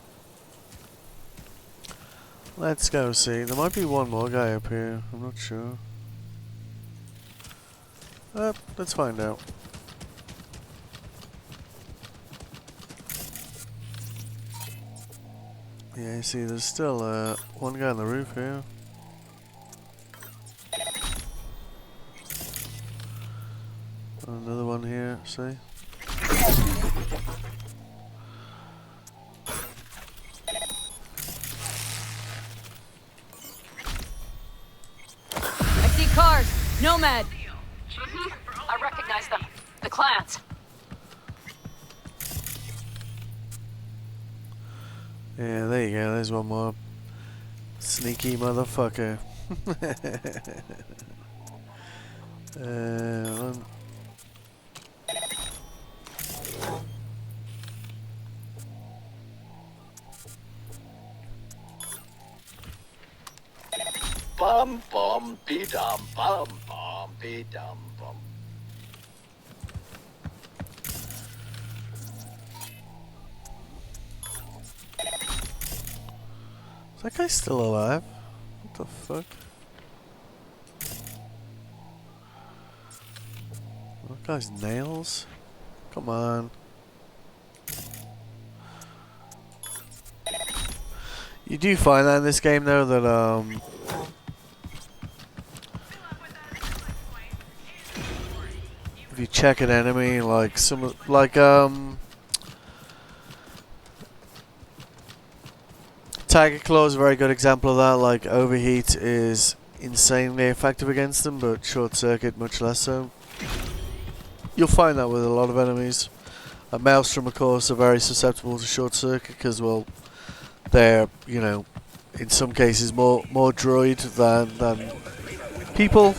let's go see. There might be one more guy up here, I'm not sure. Let's find out. Yeah, you see, there's still one guy on the roof here. Another one here, see? I see cars. Nomad. I recognize them. The clans. Yeah, there you go. There's one more sneaky motherfucker. One. Bum bum be dum bum bum be dum bum. Is that guy still alive? What the fuck? That guy's nails? Come on. You do find that in this game though that if you check an enemy like Tiger Claw is a very good example of that. Like, overheat is insanely effective against them, but short circuit much less so. You'll find that with a lot of enemies. A Maelstrom, of course, are very susceptible to short circuit because, well, they're, you know, in some cases more droid than people.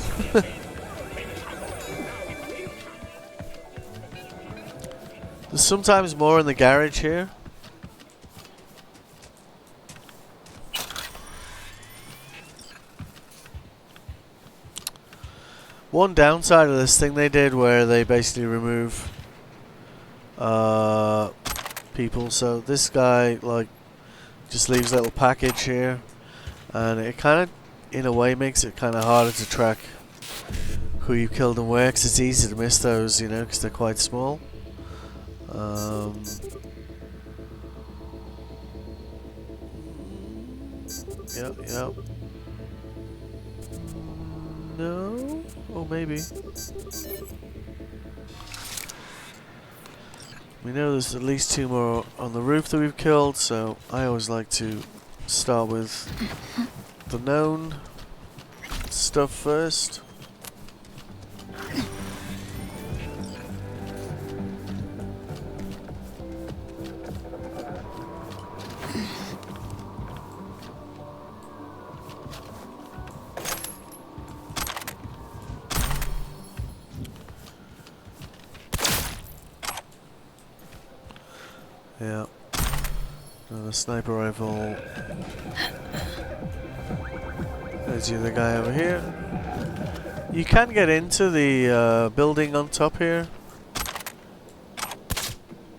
There's sometimes more in the garage here. One downside of this thing they did where they basically remove people, so this guy like just leaves a little package here and it kind of in a way makes it kind of harder to track who you killed and where, 'cause it's easy to miss those, you know, because they're quite small. Yep. No? Oh, maybe. We know there's at least 2 more on the roof that we've killed, so I always like to start with the known stuff first. Yeah. Another sniper rifle. There's the other guy over here. You can get into the building on top here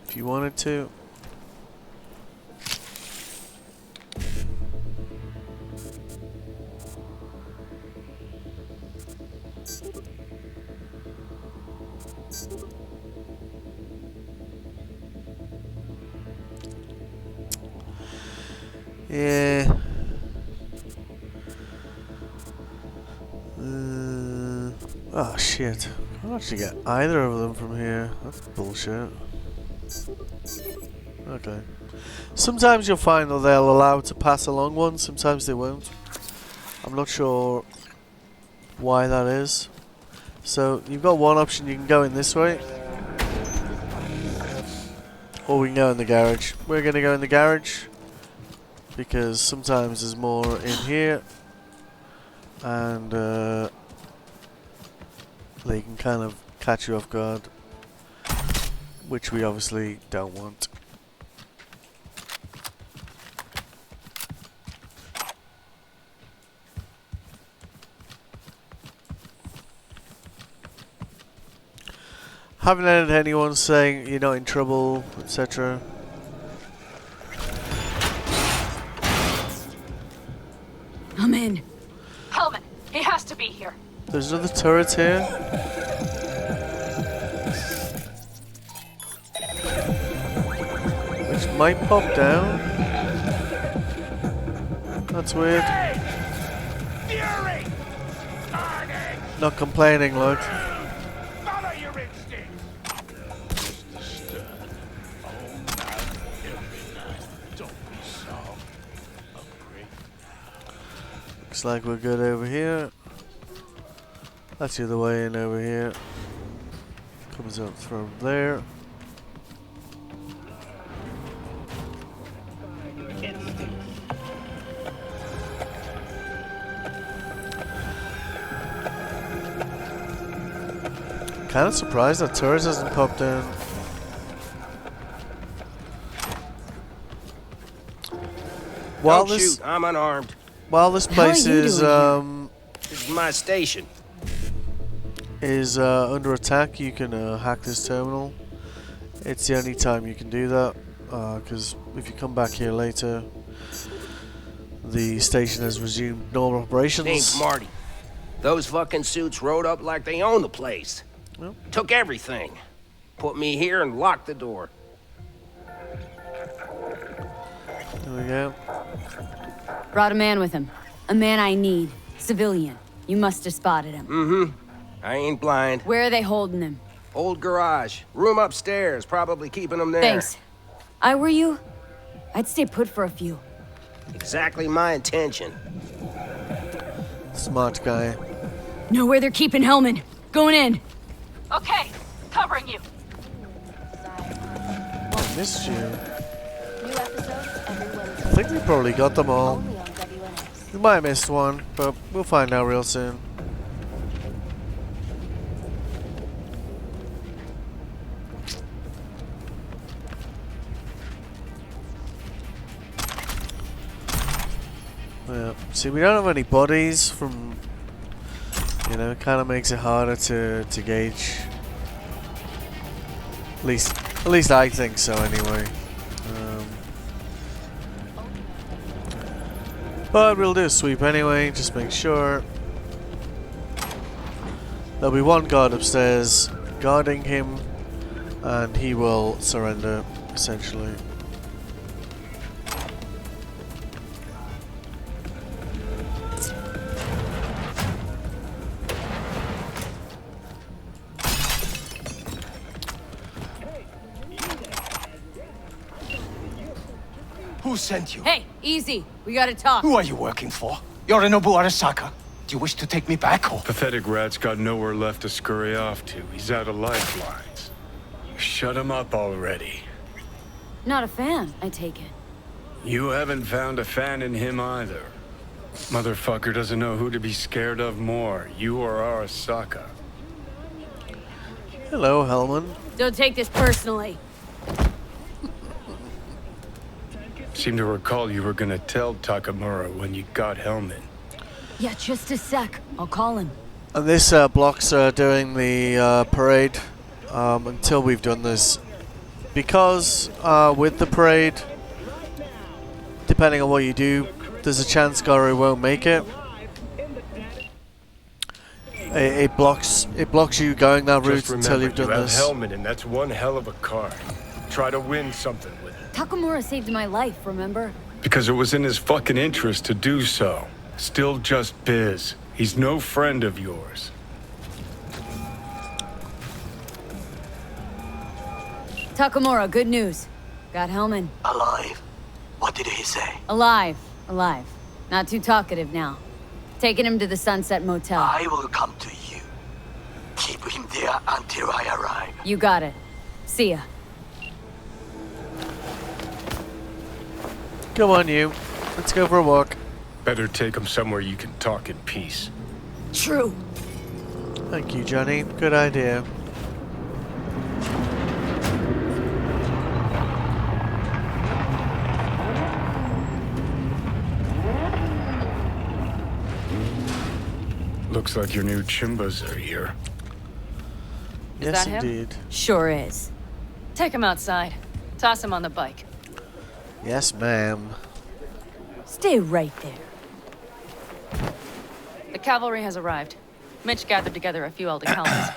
if you wanted to. Yeah. Oh shit. I can't actually get either of them from here. That's bullshit. Okay. Sometimes you'll find that they'll allow to pass along one, sometimes they won't. I'm not sure why that is. So you've got one option, you can go in this way. Or we can go in the garage. We're gonna go in the garage, because sometimes there's more in here, and they can kind of catch you off guard, which we obviously don't want. Haven't heard anyone saying you're not in trouble, etc. I'm in. Hellman, he has to be here. There's another turret here. Which might pop down. That's weird. Fury! Carnage! Not complaining, look. Follow your instincts! Looks like we're good over here. That's the other way in over here. Comes up from there. Kind of surprised that turret hasn't popped down. While Don't this shoot, I'm unarmed. while this place are you is doing This is my station. under attack, you can hack this terminal. It's the only time you can do that, because if you come back here later, the station has resumed normal operations. Name's Marty. Those fucking suits rode up like they own the place. Well. Took everything. Put me here and locked the door. There we go. Brought a man with him. A man I need. Civilian. You must have spotted him. Mm-hmm. I ain't blind. Where are they holding him? Old garage. Room upstairs. Probably keeping them there. Thanks. I were you, I'd stay put for a few. Exactly my intention. Smart guy. Know where they're keeping Hellman. Going in. Okay, covering you. I missed you. I think we probably got them all. We might have missed one, but we'll find out real soon. Yeah. See, we don't have any bodies from, you know, it kind of makes it harder to gauge. At least I think so anyway. But we'll do a sweep anyway, just make sure. There'll be one guard upstairs guarding him, and he will surrender, essentially. Who sent you? Hey, easy. We gotta talk. Who are you working for? Yorinobu Arasaka? Do you wish to take me back home? Pathetic rat's got nowhere left to scurry off to. He's out of lifelines. You shut him up already. Not a fan, I take it. You haven't found a fan in him either. Motherfucker doesn't know who to be scared of more, you or Arasaka. Hello, Hellman. Don't take this personally. Seem to recall you were gonna tell Takamura when you got Hellman. Yeah, just a sec. I'll call him. And this blocks doing the parade until we've done this. Because with the parade, depending on what you do, there's a chance Garo won't make it. It blocks you going that route Just until remember, you've done you have this. Hellman, and that's one hell of a card. Try to win something with it. Takamura saved my life, remember? Because it was in his fucking interest to do so. Still just biz. He's no friend of yours. Takamura, good news. Got Hellman. Alive. What did he say? Alive. Alive. Not too talkative now. Taking him to the Sunset Motel. I will come to you. Keep him there until I arrive. You got it. See ya. Come on, you. Let's go for a walk. Better take him somewhere you can talk in peace. True. Thank you, Johnny. Good idea. Looks like your new Chimbas are here. Is Yes, that him? indeed. Sure is. Take him outside. Toss him on the bike. Yes, ma'am. Stay right there. The cavalry has arrived. Mitch gathered together a few Deathcounters.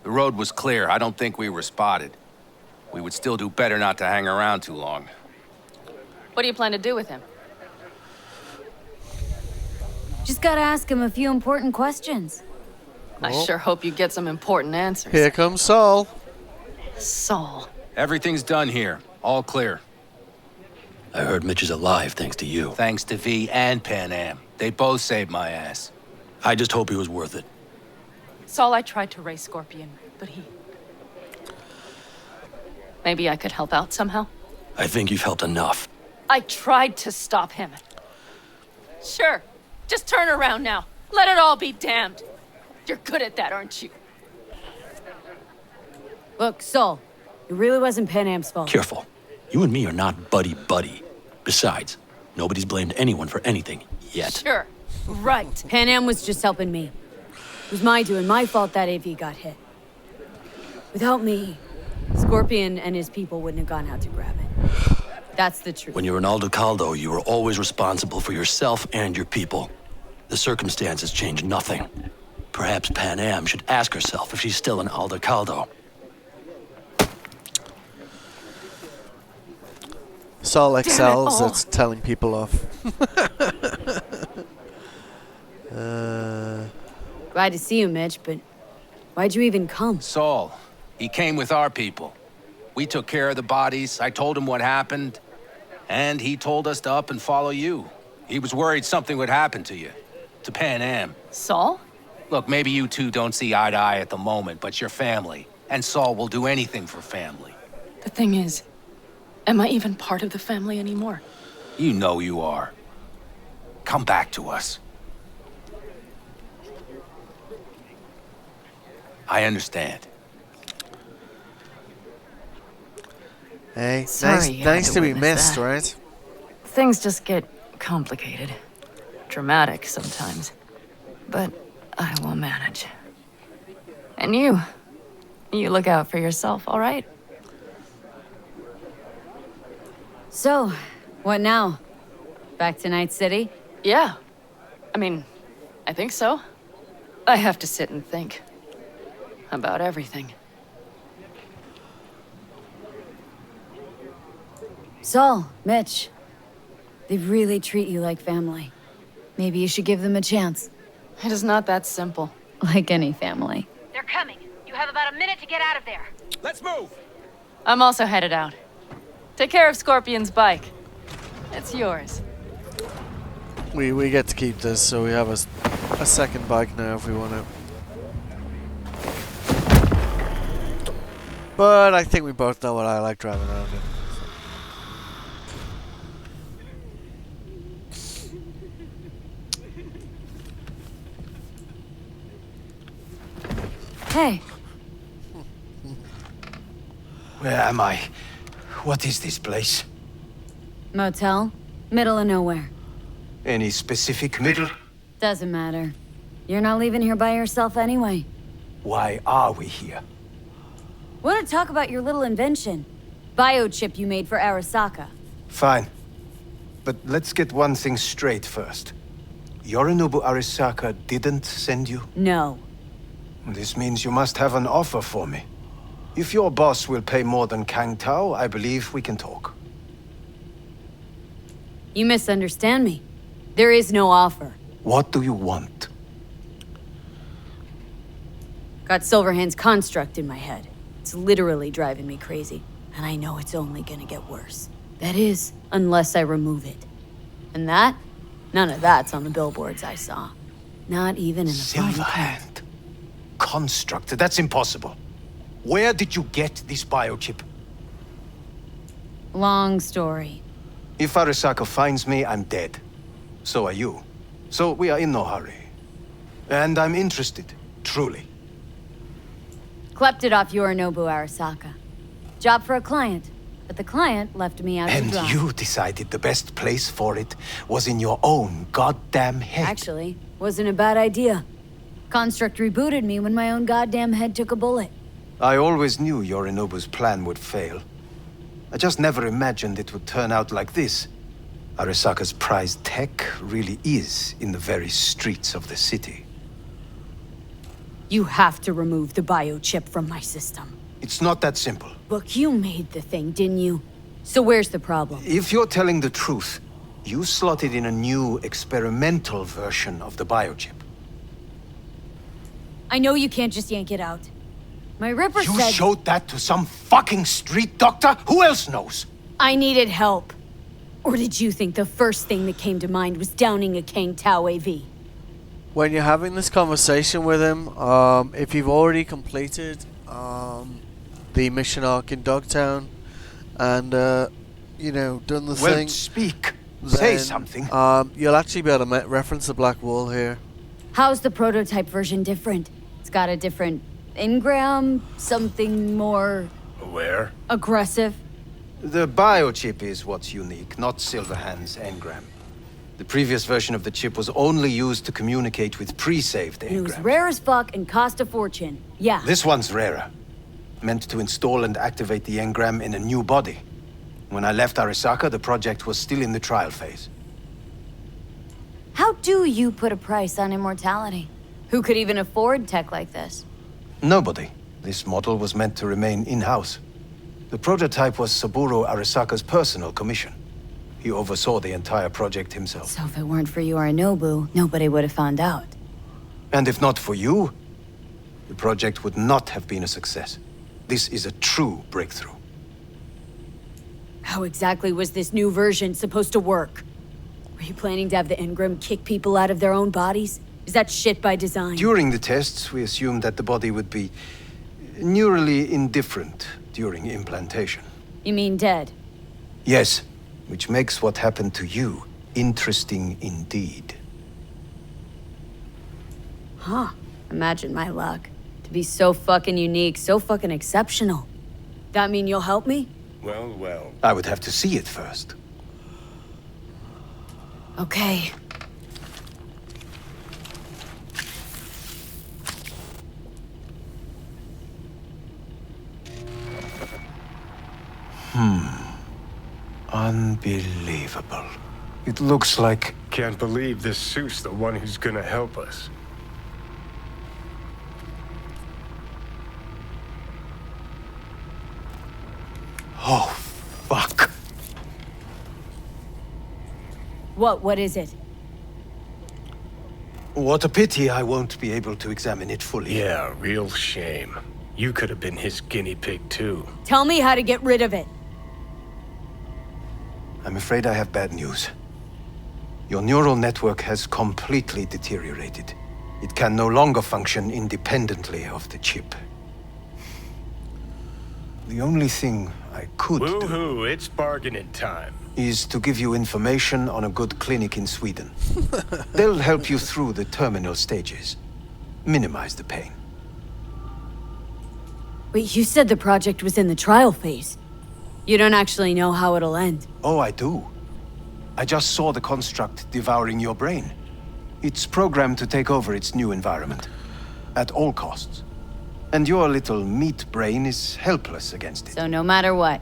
The road was clear. I don't think we were spotted. We would still do better not to hang around too long. What do you plan to do with him? Just gotta ask him a few important questions. I Oh. sure hope you get some important answers. Here comes Saul. Saul. Everything's done here. All clear. I heard Mitch is alive thanks to you. Thanks to V and Pan Am. They both saved my ass. I just hope he was worth it. Saul, I tried to raise Scorpion, but he... Maybe I could help out somehow? I think you've helped enough. I tried to stop him. Sure. Just turn around now. Let it all be damned. You're good at that, aren't you? Look, Saul, it really wasn't Pan Am's fault. Careful. You and me are not buddy-buddy. Besides, nobody's blamed anyone for anything, yet. Sure. Right. Pan Am was just helping me. It was my doing, my fault that AV got hit. Without me, Scorpion and his people wouldn't have gone out to grab it. That's the truth. When you're an Aldo Caldo, you are always responsible for yourself and your people. The circumstances change nothing. Perhaps Pan Am should ask herself if she's still an Aldo Caldo. Saul excels all. at telling people off. Glad to see you, Mitch, but why'd you even come? Saul, he came with our people. We took care of the bodies. I told him what happened. And he told us to up and follow you. He was worried something would happen to you. To Pan Am. Saul? Look, maybe you two don't see eye to eye at the moment, but you're family. And Saul will do anything for family. The thing is, am I even part of the family anymore? You know you are. Come back to us. I understand. Hey, Sorry you had nice to to be witness missed, that. right? Things just get complicated. Dramatic sometimes. But I will manage. And you look out for yourself, all right? So, what now? Back to Night City? Yeah. I mean, I think so. I have to sit and think. About everything. Saul, Mitch, they really treat you like family. Maybe you should give them a chance. It is not that simple. Like any family. They're coming. You have about a minute to get out of there. Let's move! I'm also headed out. Take care of Scorpion's bike. It's yours. We get to keep this, so we have a second bike now if we want it. But I think we both know what I like driving around in. Hey, Where am I? What is this place? motel, middle of nowhere. Any specific middle? Doesn't matter. You're not leaving here by yourself anyway. Why are we here? Want to talk about your little invention? Biochip you made for Arasaka. Fine. But let's get one thing straight first. Yorinobu Arasaka didn't send you? No. This means you must have an offer for me. If your boss will pay more than Kang Tao, I believe we can talk. You misunderstand me. There is no offer. What do you want? Got Silverhand's construct in my head. It's literally driving me crazy. And I know it's only gonna get worse. That is, unless I remove it. And that? None of that's on the billboards I saw. Not even in the fine print. Silverhand. Construct, that's impossible. Where did you get this biochip? Long story. If Arasaka finds me, I'm dead. So are you. So we are in no hurry. And I'm interested, truly. Clept it off Yorinobu Arasaka. Job for a client. But the client left me out to And dry. you decided the best place for it was in your own goddamn head. Actually, wasn't a bad idea. Construct rebooted me when my own goddamn head took a bullet. I always knew Yorinobu's plan would fail. I just never imagined it would turn out like this. Arasaka's prized tech really is in the very streets of the city. You have to remove the biochip from my system. It's not that simple. Look, you made the thing, didn't you? So where's the problem? If you're telling the truth, you slotted in a new experimental version of the biochip. I know you can't just yank it out. My Ripper You said showed that to some fucking street doctor? Who else knows? I needed help. Or did you think the first thing that came to mind was downing a Kang Tao AV? When you're having this conversation with him, if you've already completed the mission arc in Dogtown and you know, done the Well, thing, speak. Say then, something. you'll actually be able to reference the black wall here. How's the prototype version different? It's got a different engram, something more Where? aggressive. The biochip is what's unique, not Silverhand's engram. The previous version of the chip was only used to communicate with pre-saved And it was engrams. rare as fuck and cost a fortune. Yeah. This one's rarer. Meant to install and activate the engram in a new body. When I left Arasaka, the project was still in the trial phase. How do you put a price on immortality? Who could even afford tech like this? Nobody. This model was meant to remain in-house. The prototype was Saburo Arasaka's personal commission. He oversaw the entire project himself. So if it weren't for Yorinobu, nobody would have found out. And if not for you, the project would not have been a success. This is a true breakthrough. How exactly was this new version supposed to work? Were you planning to have the engram kick people out of their own bodies? Is that shit by design? During the tests, we assumed that the body would be neurally indifferent during implantation. You mean dead? Yes, which makes what happened to you interesting indeed. Huh. Imagine my luck. To be so fucking unique, so fucking exceptional. That mean you'll help me? Well, well. I would have to see it first. Okay. Unbelievable. It looks like... Can't believe this suit's the one who's gonna help us. Fuck. What is it? What a pity I won't be able to examine it fully. Yeah, real shame. You could have been his guinea pig too. Tell me how to get rid of it. I'm afraid I have bad news. Your neural network has completely deteriorated. It can no longer function independently of the chip. The only thing I could do Woohoo, it's bargaining time. is to give you information on a good clinic in Sweden. They'll help you through the terminal stages. Minimize the pain. Wait, you said the project was in the trial phase. You don't actually know how it'll end. Oh, I do. I just saw the construct devouring your brain. It's programmed to take over its new environment. At all costs. And your little meat brain is helpless against it. So no matter what,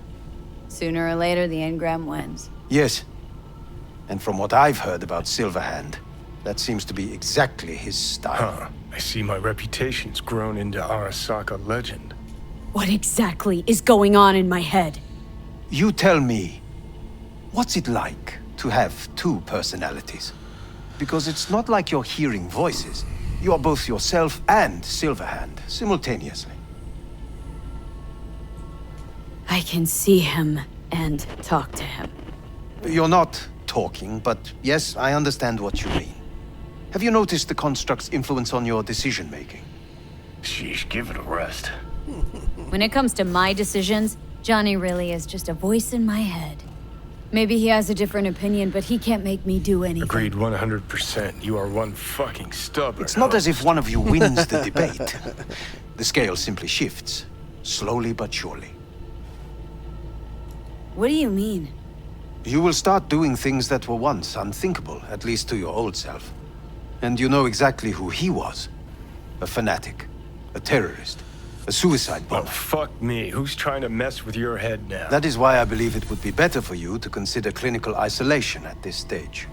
sooner or later the engram wins. Yes. And from what I've heard about Silverhand, that seems to be exactly his style. Huh. I see my reputation's grown into Arasaka legend. What exactly is going on in my head? You tell me, what's it like to have two personalities? Because it's not like you're hearing voices. You are both yourself and Silverhand, simultaneously. I can see him and talk to him. You're not talking, but yes, I understand what you mean. Have you noticed the construct's influence on your decision-making? Sheesh, give it a rest. When it comes to my decisions, Johnny really is just a voice in my head. Maybe he has a different opinion, but he can't make me do anything. Agreed 100%. You are one fucking stubborn. It's not as if one of you wins the debate. The scale simply shifts, slowly but surely. What do you mean? You will start doing things that were once unthinkable, at least to your old self. And you know exactly who he was. A fanatic, a terrorist, a suicide bomber. Oh, fuck me. Who's trying to mess with your head now? That is why I believe it would be better for you to consider clinical isolation at this stage.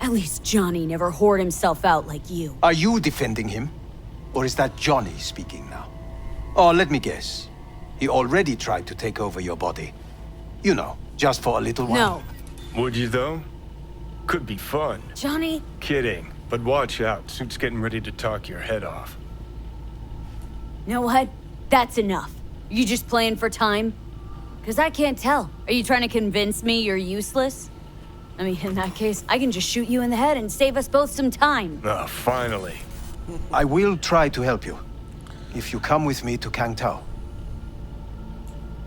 At least Johnny never whored himself out like you. Are you defending him? Or is that Johnny speaking now? Oh, let me guess. He already tried to take over your body. You know, just for a little while. No. Would you, though? Could be fun. Johnny? Kidding. But watch out. Suit's getting ready to talk your head off. You know what? That's enough. You just playing for time? Because I can't tell. Are you trying to convince me you're useless? I mean, in that case, I can just shoot you in the head and save us both some time. Ah, finally. I will try to help you. If you come with me to Kangtao.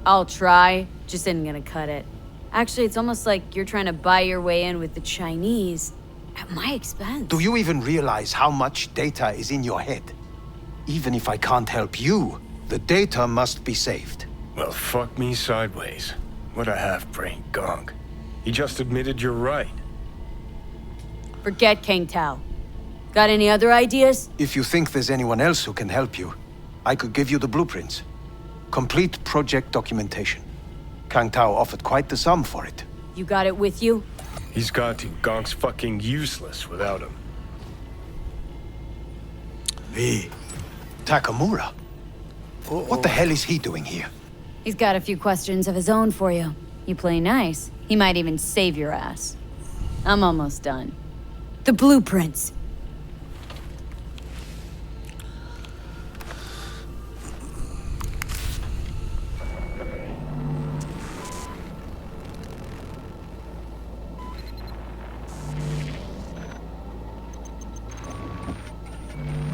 I'll try. Just isn't gonna cut it. Actually, it's almost like you're trying to buy your way in with the Chinese at my expense. Do you even realize how much data is in your head? Even if I can't help you, the data must be saved. Well, fuck me sideways. What a half-brain gonk. He just admitted you're right. Forget Kang Tao. Got any other ideas? If you think there's anyone else who can help you, I could give you the blueprints. Complete project documentation. Kang Tao offered quite the sum for it. You got it with you? He's got to. Gonk's fucking useless without him. V. Takamura? What the hell is he doing here? He's got a few questions of his own for you. You play nice. He might even save your ass. I'm almost done. The blueprints.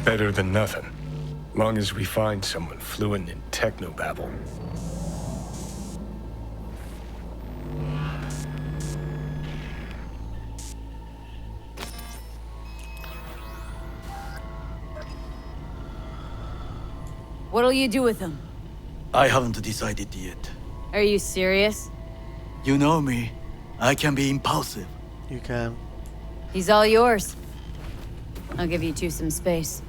Better than nothing. Long as we find someone fluent in technobabble. What'll you do with him? I haven't decided yet. Are you serious? You know me. I can be impulsive. You can. He's all yours. I'll give you two some space.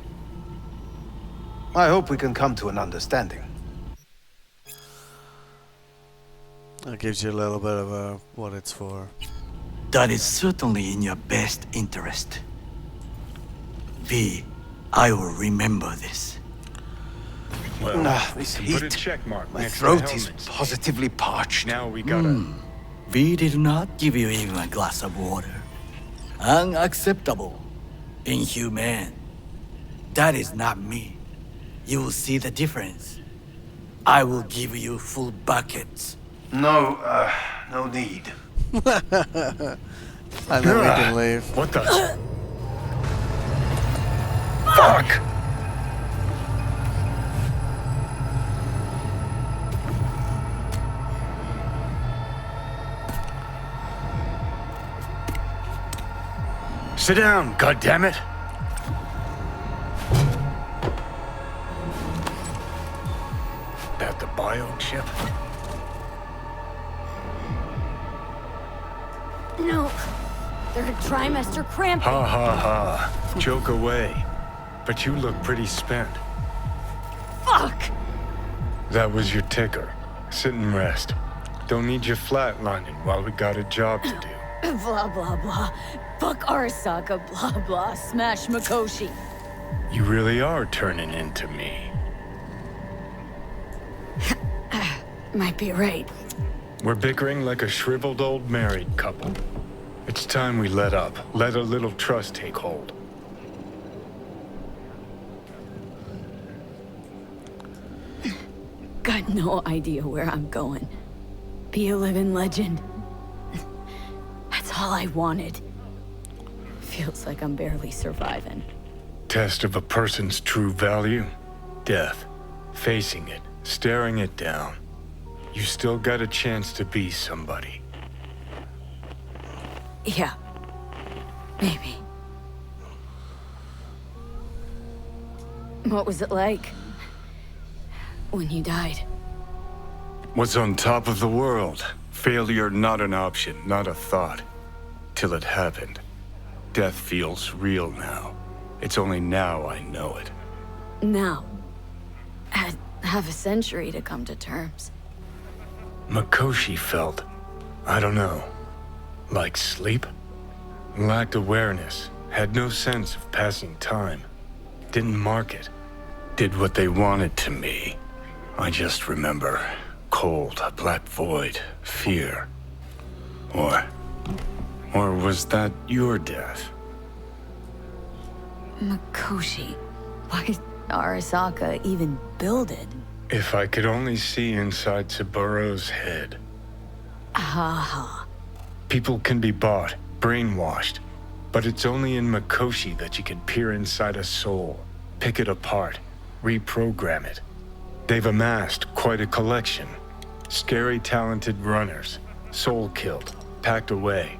I hope we can come to an understanding. That gives you a little bit of what it's for. That is certainly in your best interest. V, I will remember this. Well, This put a heat. check mark My next to throat is Hellman's. positively parched. Now we gotta... We did not give you even a glass of water. Unacceptable. Inhumane. That is not me. You will see the difference. I will give you full buckets. No, no need. And then we can leave. What the... Fuck! Sit down, goddammit! That the biochip? No. Third trimester cramping. Ha ha ha. Joke away. But you look pretty spent. Fuck! That was your ticker. Sit and rest. Don't need you flatlining while we got a job to do. Blah, blah, blah. Fuck Arasaka, blah, blah. Smash Mikoshi. You really are turning into me. Might be right. We're bickering like a shriveled old married couple. It's time we let up. Let a little trust take hold. Got no idea where I'm going. Be a living legend. That's all I wanted. Feels like I'm barely surviving. Test of a person's true value? Death. Facing it. Staring it down. You still got a chance to be somebody. Yeah. Maybe. What was it like? When you died? Was on top of the world. Failure not an option, not a thought. Till it happened. Death feels real now. It's only now I know it. Now. Had half a century to come to terms. Mikoshi felt, I don't know, like sleep? Lacked awareness, had no sense of passing time. Didn't mark it. Did what they wanted to me. I just remember cold, a black void, fear. Or was that your death? Mikoshi. Why did Arasaka even build it? If I could only see inside Saburo's head. Ha. People can be bought, brainwashed, but it's only in Mikoshi that you can peer inside a soul, pick it apart, reprogram it. They've amassed quite a collection. Scary, talented runners, soul-killed, packed away,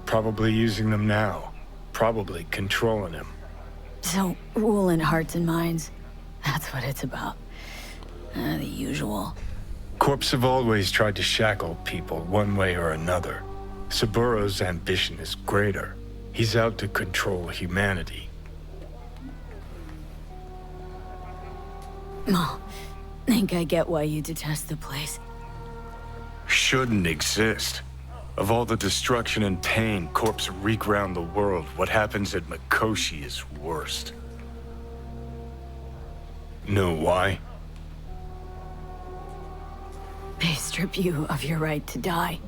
probably using them now, probably controlling them. So, ruling hearts and minds, that's what it's about. The usual. Corps have always tried to shackle people one way or another. Saburo's ambition is greater. He's out to control humanity. Oh, think I get why you detest the place. Shouldn't exist. Of all the destruction and pain Corps wreak round the world, what happens at Mikoshi is worst. Know why? They strip you of your right to die.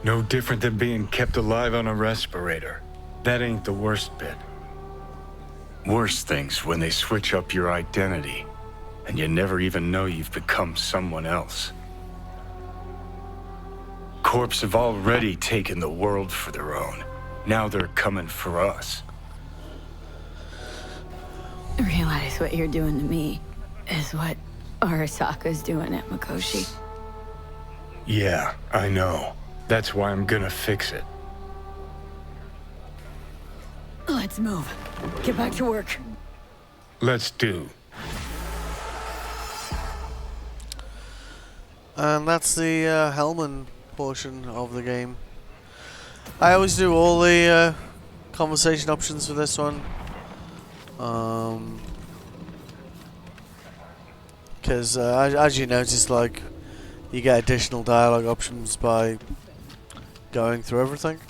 No different than being kept alive on a respirator. That ain't the worst bit. Worst things when they switch up your identity, and you never even know you've become someone else. Corps have already taken the world for their own. Now they're coming for us. Realize what you're doing to me is what Arasaka's doing at Mikoshi. Yeah, I know. That's why I'm gonna fix it. Let's move. Get back to work. Let's do. And that's the Hellman portion of the game. I always do all the conversation options for this one. Because as you notice, like, you get additional dialogue options by going through everything.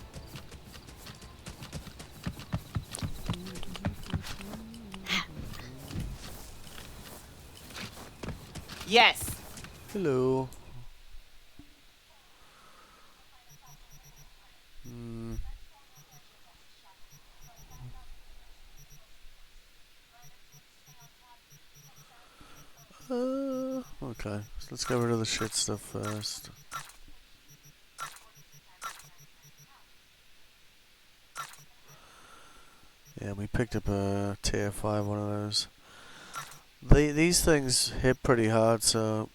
Yes. Hello. Hmm. Okay. So let's get rid of the shit stuff first. Yeah, we picked up a tier 5 one of those. These things hit pretty hard, so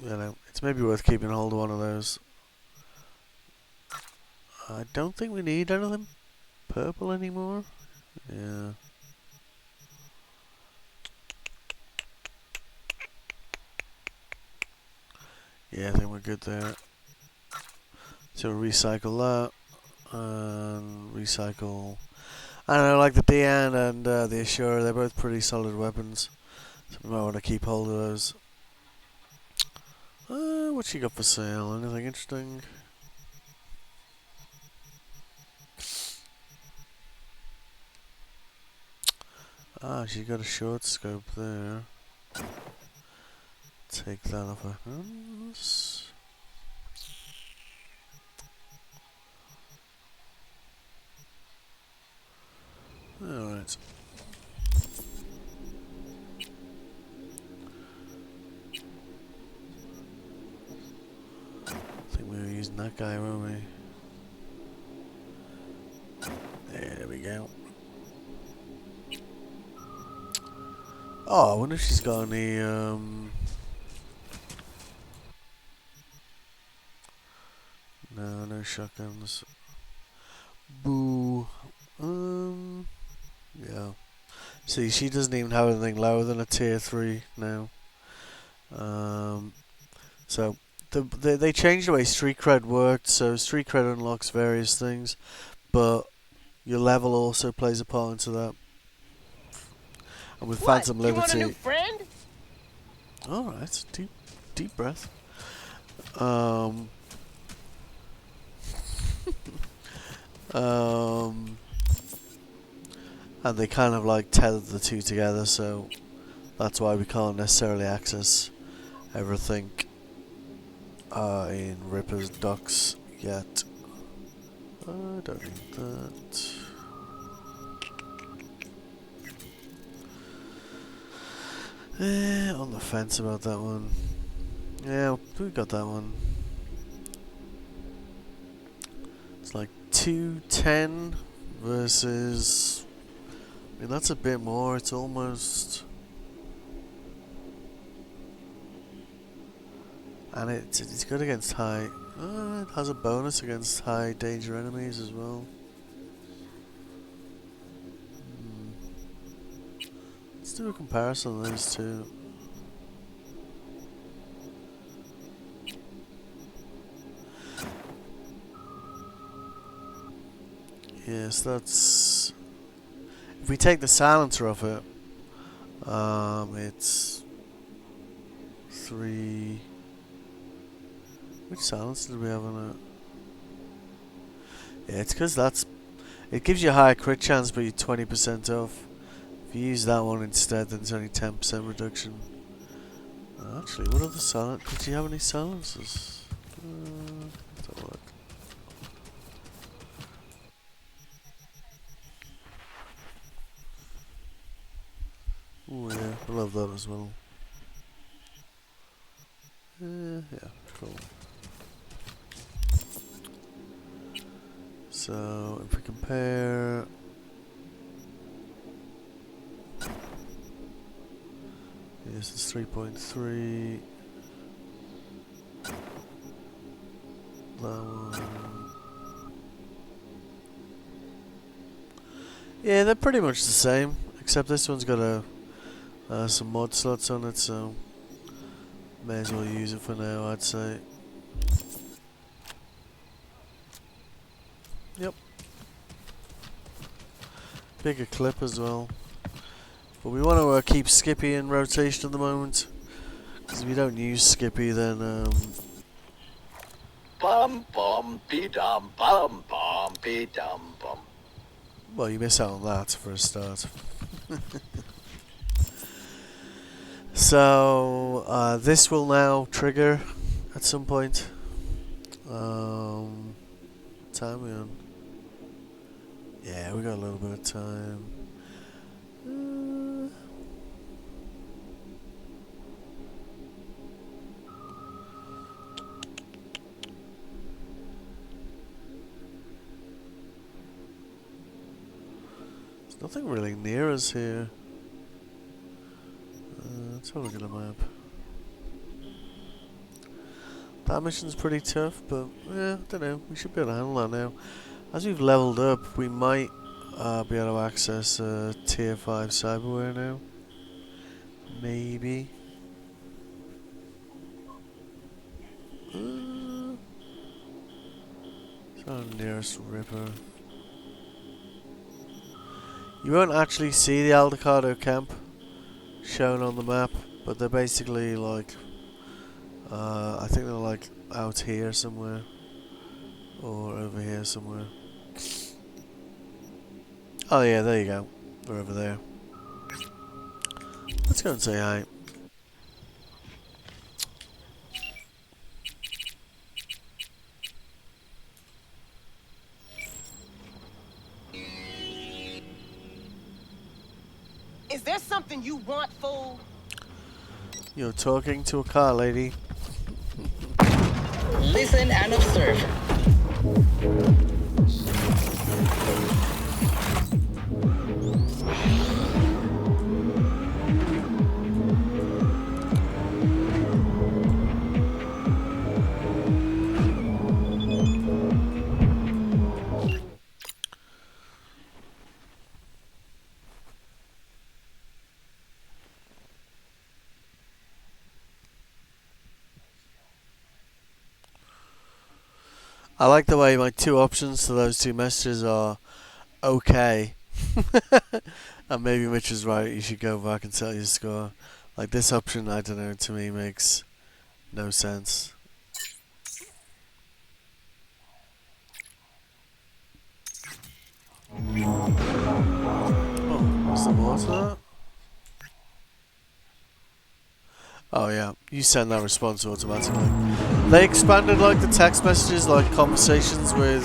you know it's maybe worth keeping hold of one of those. I don't think we need anything purple anymore. Yeah. Yeah, I think we're good there. So recycle that and recycle. I don't know, like the Dian and the Assura, they're both pretty solid weapons. So we might want to keep hold of those. What she got for sale? Anything interesting? Ah, she got a short scope there. Take that off her hands. Alright. I think we were using that guy, weren't we? There we go. Oh, I wonder if she's got any, no shotguns. Boo. Yeah. See, she doesn't even have anything lower than a tier 3 now. So, they changed the way street cred worked, so street cred unlocks various things, but your level also plays a part into that. And with Phantom Do you want a new Liberty... friend? Alright, deep breath. And they kind of like tether the two together, so that's why we can't necessarily access everything in Ripper's docks yet. I don't need that. On the fence about that one. Yeah, we got that one. It's like 210 versus... I mean, that's a bit more. It's almost... And it's good against high... it has a bonus against high danger enemies as well. Let's do a comparison of those two. Yes, that's... If we take the silencer off it, it's 3... Which silencer did we have on it? Yeah, it's because that's... It gives you a higher crit chance, but you're 20% off. If you use that one instead, then it's only 10% reduction. Actually, what other silence? Did you have any silencers? Let's have a look. Oh yeah, I love that as well. Yeah, cool. So, if we compare... This is 3.3. That one. Yeah, they're pretty much the same, except this one's got some mod slots on it, so may as well use it for now, I'd say. Yep. Bigger clip as well. But we want to keep Skippy in rotation at the moment, because if we don't use Skippy, then Bum bum be dum bum bum be dum bum. well, you miss out on that for a start. So this will now trigger at some point. Time we on? Yeah, we got a little bit of time. There's nothing really near us here. Let's have a look at the map. That mission's pretty tough, but yeah, I don't know. We should be able to handle that now. As we've leveled up, we might be able to access tier 5 cyberware now. Maybe. It's our nearest ripper. You won't actually see the Aldecado camp shown on the map, but they're basically like, I think they're like out here somewhere, or over here somewhere. Oh yeah, there you go. They're over there. Let's go and say hi. Is there something you want, fool? You're talking to a car lady. Listen and observe. I like the way my two options to those two messages are okay. And maybe Mitch is right, you should go back and tell your score. Like this option, I don't know, to me makes no sense. Oh, is there more to that? Oh yeah, you send that response automatically. They expanded like the text messages, like conversations with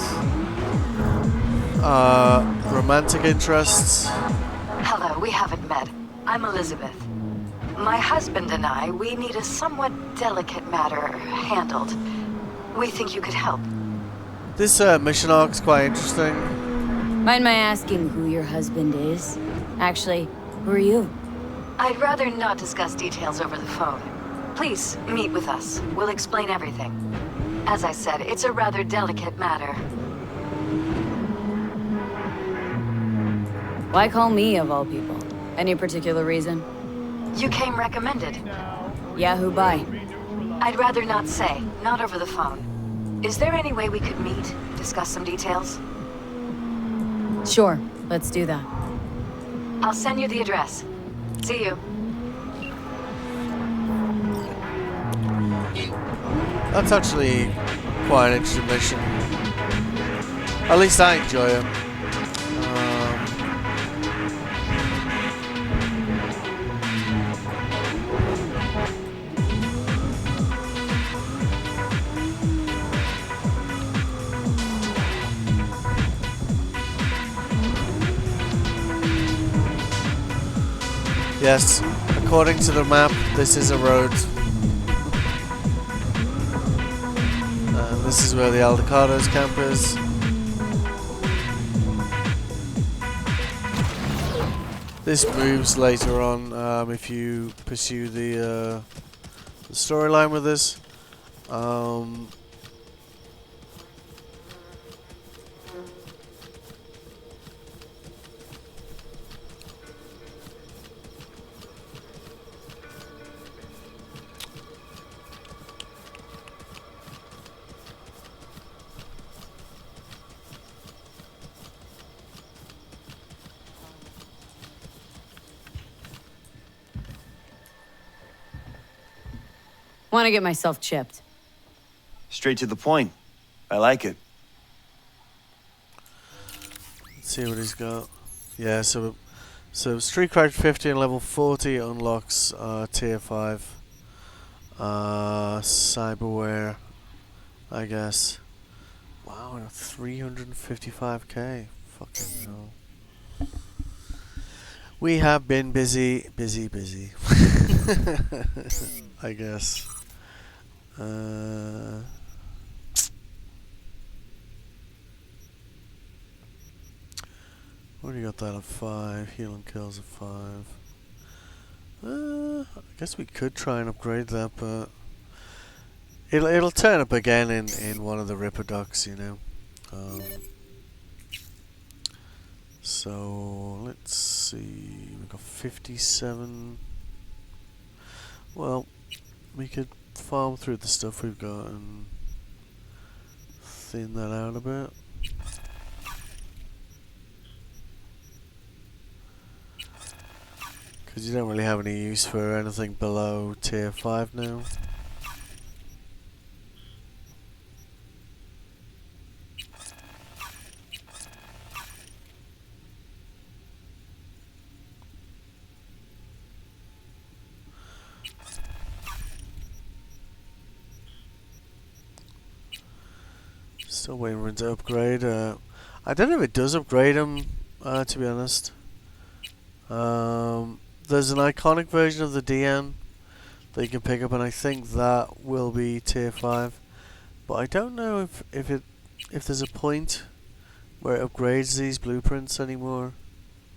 romantic interests. Hello, we haven't met. I'm Elizabeth. My husband and I, we need a somewhat delicate matter handled. We think you could help. This mission arc's quite interesting. Mind my asking who your husband is? Actually, who are you? I'd rather not discuss details over the phone. Please, meet with us. We'll explain everything. As I said, it's a rather delicate matter. Why call me, of all people? Any particular reason? You came recommended. Yeah, who by? I'd rather not say. Not over the phone. Is there any way we could meet? Discuss some details? Sure, let's do that. I'll send you the address. See you. That's actually quite an interesting mission. At least I enjoy it. Yes, according to the map, this is a road. This is where the Aldecado's camp is. This moves later on if you pursue the storyline with this. Want to get myself chipped. Straight to the point. I like it. Let's see what he's got. Yeah, so So Street Craft 50 and level 40 unlocks tier 5 cyberware, I guess. Wow, 355k. Fucking hell. We have been busy. I guess. What do you got that at 5? Healing kills at 5. I guess we could try and upgrade that, but it'll turn up again in one of the Ripper ducks, you know. So let's see. We got 57. Well, we could farm through the stuff we've got and thin that out a bit. Because you don't really have any use for anything below tier 5 now. Still waiting for it to upgrade. I don't know if it does upgrade them, to be honest. There's an iconic version of the DN that you can pick up, and I think that will be tier 5. But I don't know if there's a point where it upgrades these blueprints anymore,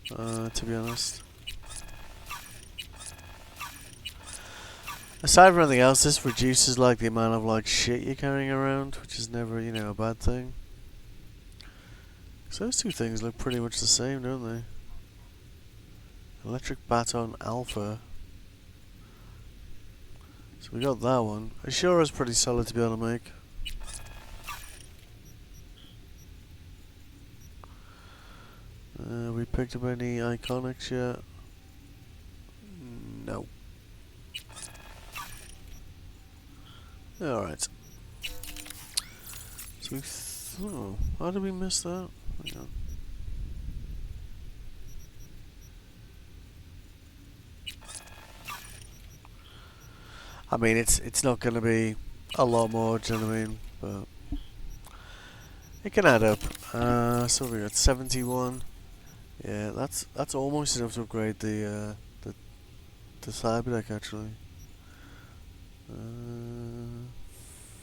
to be honest. Aside from anything else, this reduces like the amount of like shit you're carrying around, which is never, you know, a bad thing. So those two things look pretty much the same, don't they? Electric Baton Alpha. So we got that one. It sure is pretty solid to be able to make. We picked up any iconics yet? No. Alright. So oh, how did we miss that? Hang on. I mean, it's not going to be a lot more, do you know what I mean? But it can add up. So we got 71. Yeah, that's almost enough to upgrade the Cyberdeck actually.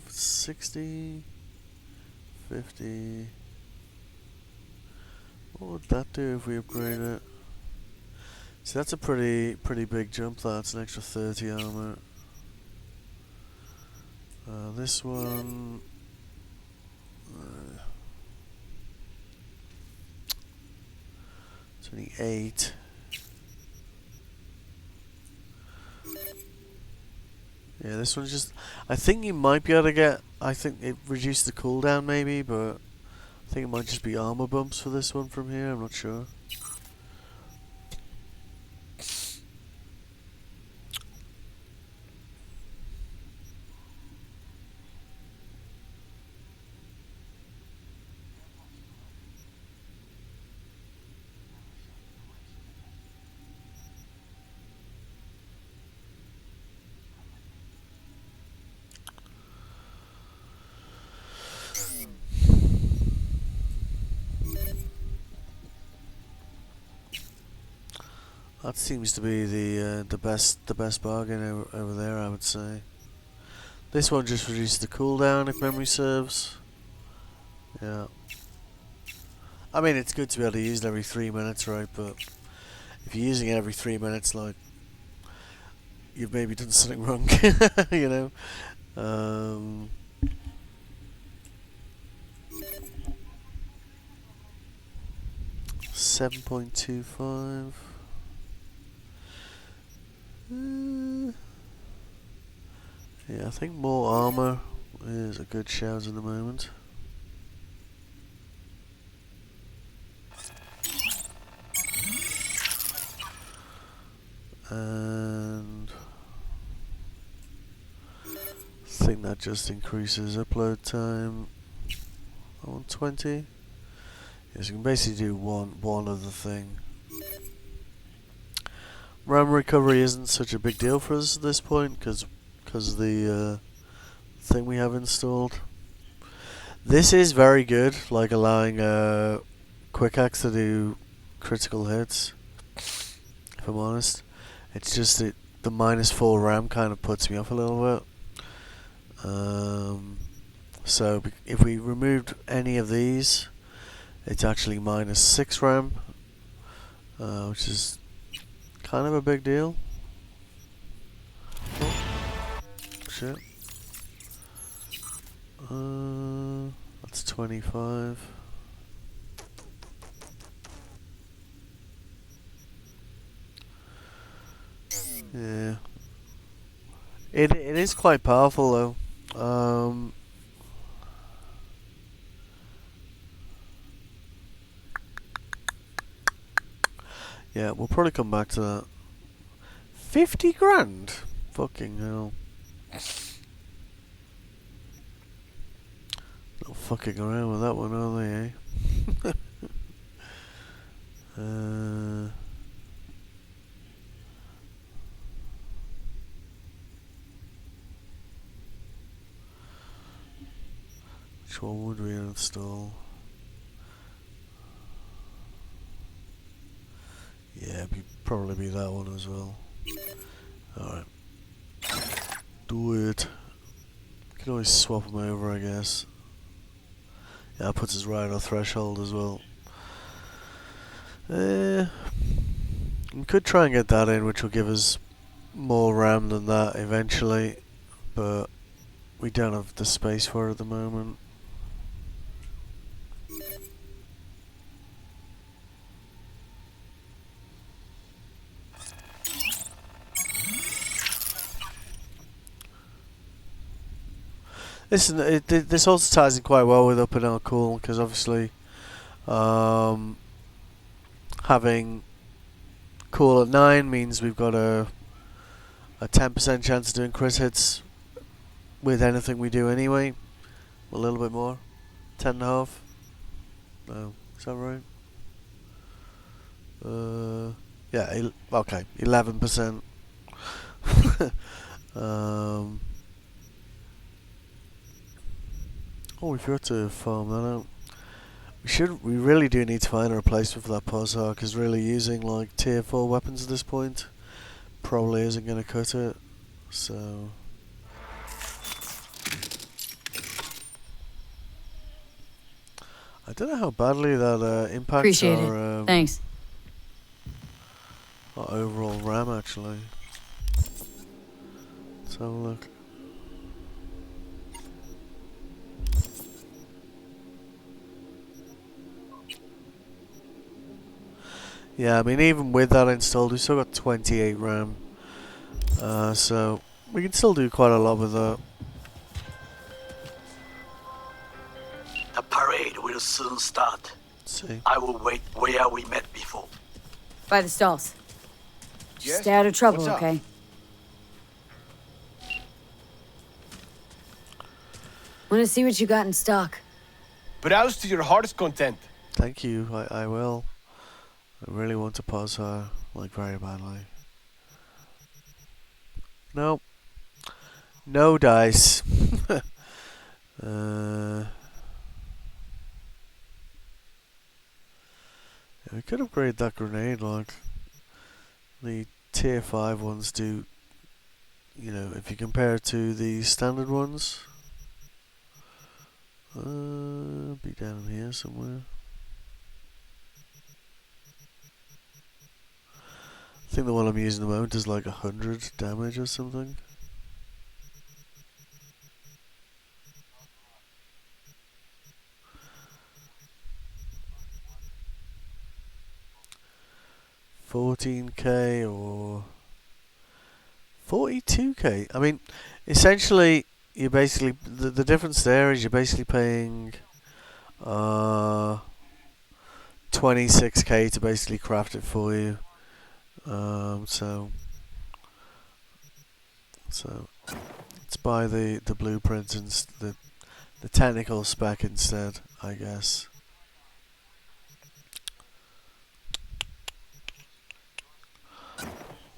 60, 50. What would that do if we upgrade it? So that's a pretty big jump. That's an extra 30 armor. This one. 28. Yeah, this one's just. I think you might be able to get. I think it reduced the cooldown maybe, but I think it might just be armor bumps for this one from here. I'm not sure. That seems to be the best bargain over there, I would say. This one just reduces the cooldown if memory serves. Yeah. I mean, it's good to be able to use it every 3 minutes, right? But if you're using it every 3 minutes, like you've maybe done something wrong, you know. 7.25. Yeah, I think more armor is a good shout at the moment. And I think that just increases upload time on 20. Yes, you can basically do one other thing. RAM recovery isn't such a big deal for us at this point because of the thing we have installed. This is very good, like allowing quick axe to do critical hits. If I'm honest, it's just that the -4 RAM kind of puts me off a little bit. So if we removed any of these, it's actually -6 RAM, which is kind of a big deal. Oh, shit. That's 25. Yeah. It is quite powerful though. Yeah, we'll probably come back to that. 50 grand? Fucking hell. Not fucking around with that one, are they, eh? Which one would we install? Yeah, probably be that one as well. Alright. Do it. Can always swap them over, I guess. Yeah, that puts us right on our threshold as well. We could try and get that in, which will give us more RAM than that eventually, but we don't have the space for it at the moment. Listen, this also ties in quite well with Up and Out Cool, because obviously having Cool at 9 means we've got a 10% chance of doing crit hits with anything we do anyway. A little bit more. 10.5. No, is that right? Yeah, okay, 11%. Oh, we forgot to farm that out. We really do need to find a replacement for that Poshar, because really using like tier 4 weapons at this point probably isn't going to cut it. So I don't know how badly that impacts Appreciate our it. Thanks. our overall RAM actually. Let's have a look. Yeah, I mean, even with that installed, we've still got 28 RAM. So we can still do quite a lot with that. The parade will soon start. Let's see. I will wait where we met before. By the stalls. Just Yes? stay out of trouble, What's up? okay? Want to see what you got in stock. Browse to your heart's content. Thank you, I will. I really want to pause her, like, very badly. No. No dice. Yeah, we could upgrade that grenade, like, the tier 5 ones do, you know, if you compare it to the standard ones, be down here somewhere. I think the one I'm using at the moment is like 100 damage or something. $14k or 42k. I mean, essentially, you basically the difference there is you're basically paying 26k to basically craft it for you. So let's buy the blueprints and the technical spec instead, I guess.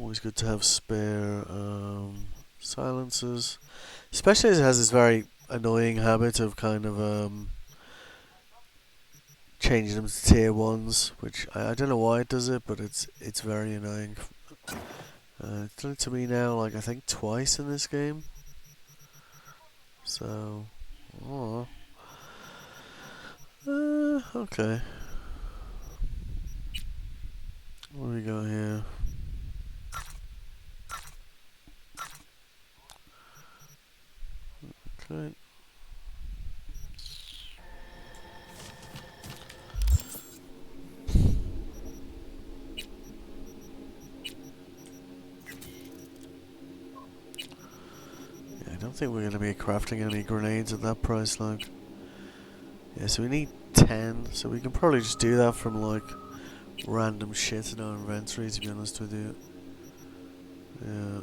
Always good to have spare silencers. Especially as it has this very annoying habit of kind of changing them to tier 1s, which I don't know why it does it, but it's very annoying. It's done it to me now, like, I think twice in this game. So, okay. What do we got here? Okay. Yeah, I don't think we're going to be crafting any grenades at that price, like. Yeah, so we need 10, so we can probably just do that from, like, random shit in our inventory, to be honest with you. Yeah.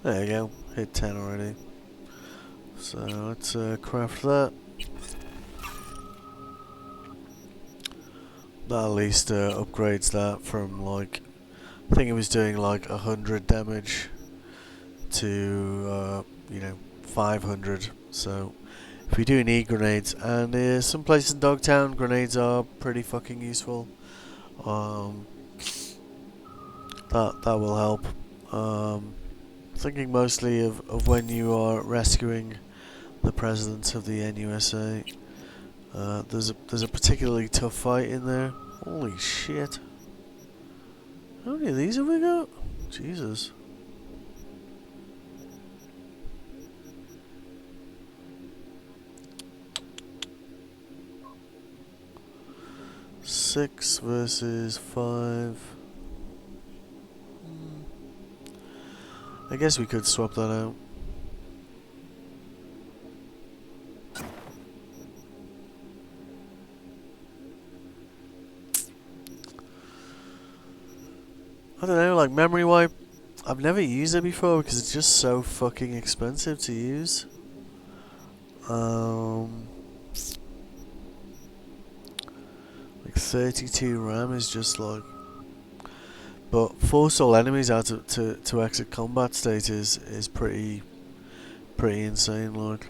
There you go, hit 10 already. So let's craft that. That at least upgrades that from, like, I think it was doing like 100 damage to you know, 500. So if we do need grenades, and some places in Dogtown grenades are pretty fucking useful. That will help. Thinking mostly of when you are rescuing the president of the NUSA. There's a particularly tough fight in there. Holy shit! How many of these have we got? Jesus. Six versus 5. I guess we could swap that out. I don't know, like memory wipe, I've never used it before because it's just so fucking expensive to use. Like 32 RAM is just like, but force all enemies out to exit combat state is pretty insane, like.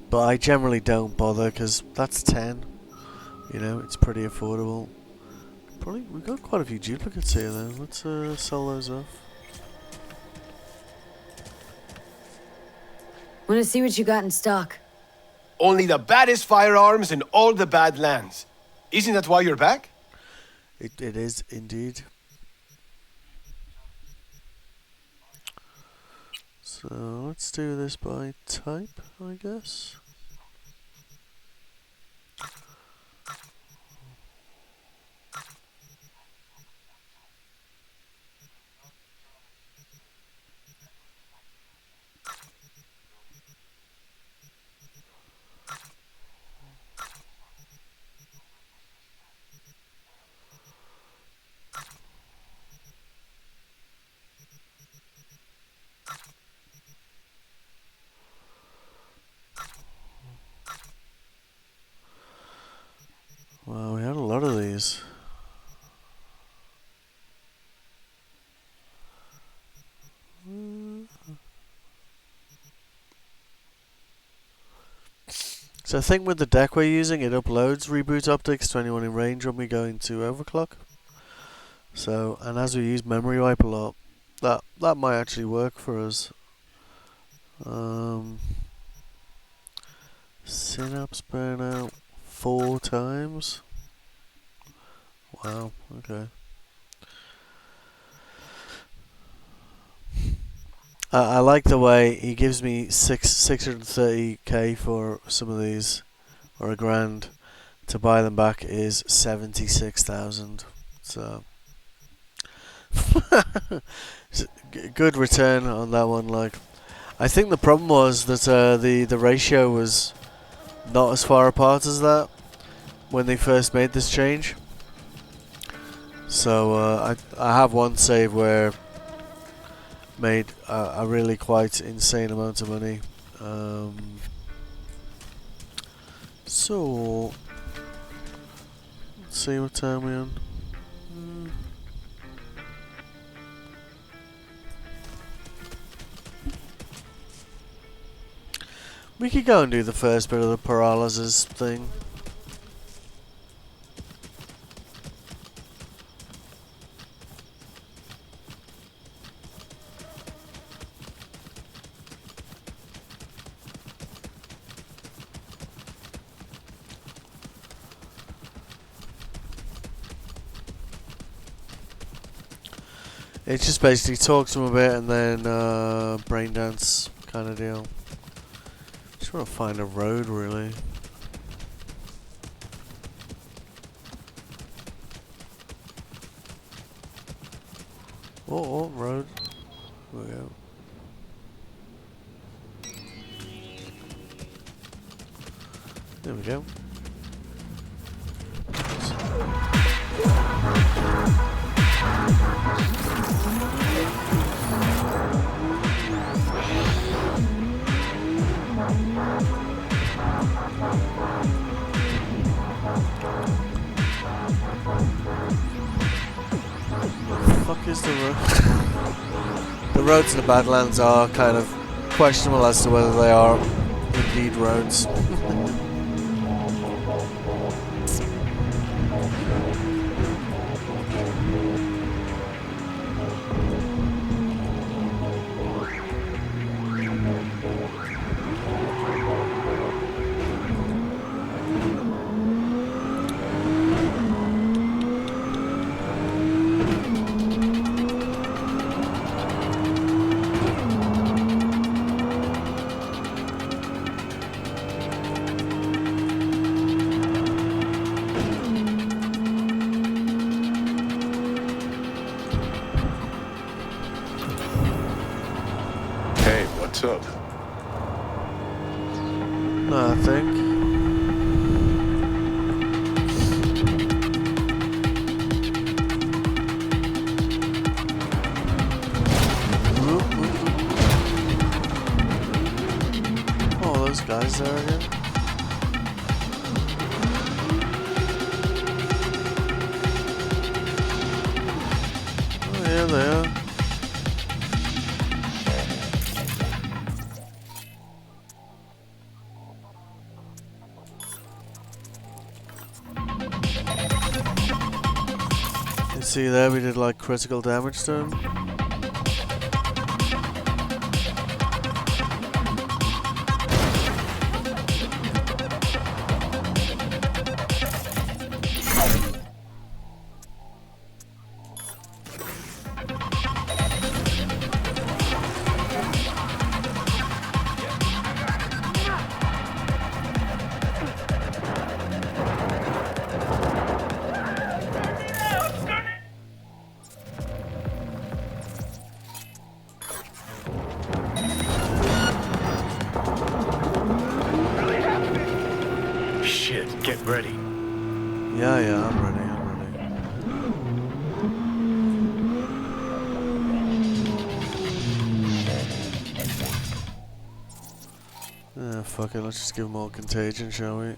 But I generally don't bother because that's 10. You know, it's pretty affordable. Probably we've got quite a few duplicates here then. Let's sell those off. Want to see what you got in stock? Only the baddest firearms in all the Badlands. Isn't that why you're back? It is indeed. So let's do this by type, I guess. Wow, we had a lot of these. So I think with the deck we're using, it uploads reboot optics to anyone in range when we go into overclock. So, and as we use memory wipe a lot, that might actually work for us. Synapse burnout 4 times. Wow. Okay. I like the way he gives me 630k for some of these, or a grand. To buy them back is 76,000. So Good return on that one. Like, I think the problem was that the ratio was not as far apart as that when they first made this change. So I have one save where made a really quite insane amount of money. So let's see what time we're on. We could go and do the first bit of the Peralez's thing. It just basically talks to him a bit and then brain dance kind of deal. Just want to find a road, really. Oh, road. There we go. There we go. Fuck is the road? The roads in the Badlands are kind of questionable as to whether they are indeed roads. What's up? Nothing. Oh, those guys there again. Oh, yeah, they are. See there, we did like critical damage to him. Get ready. Yeah, I'm ready. Fuck it, let's just give them all contagion, shall we?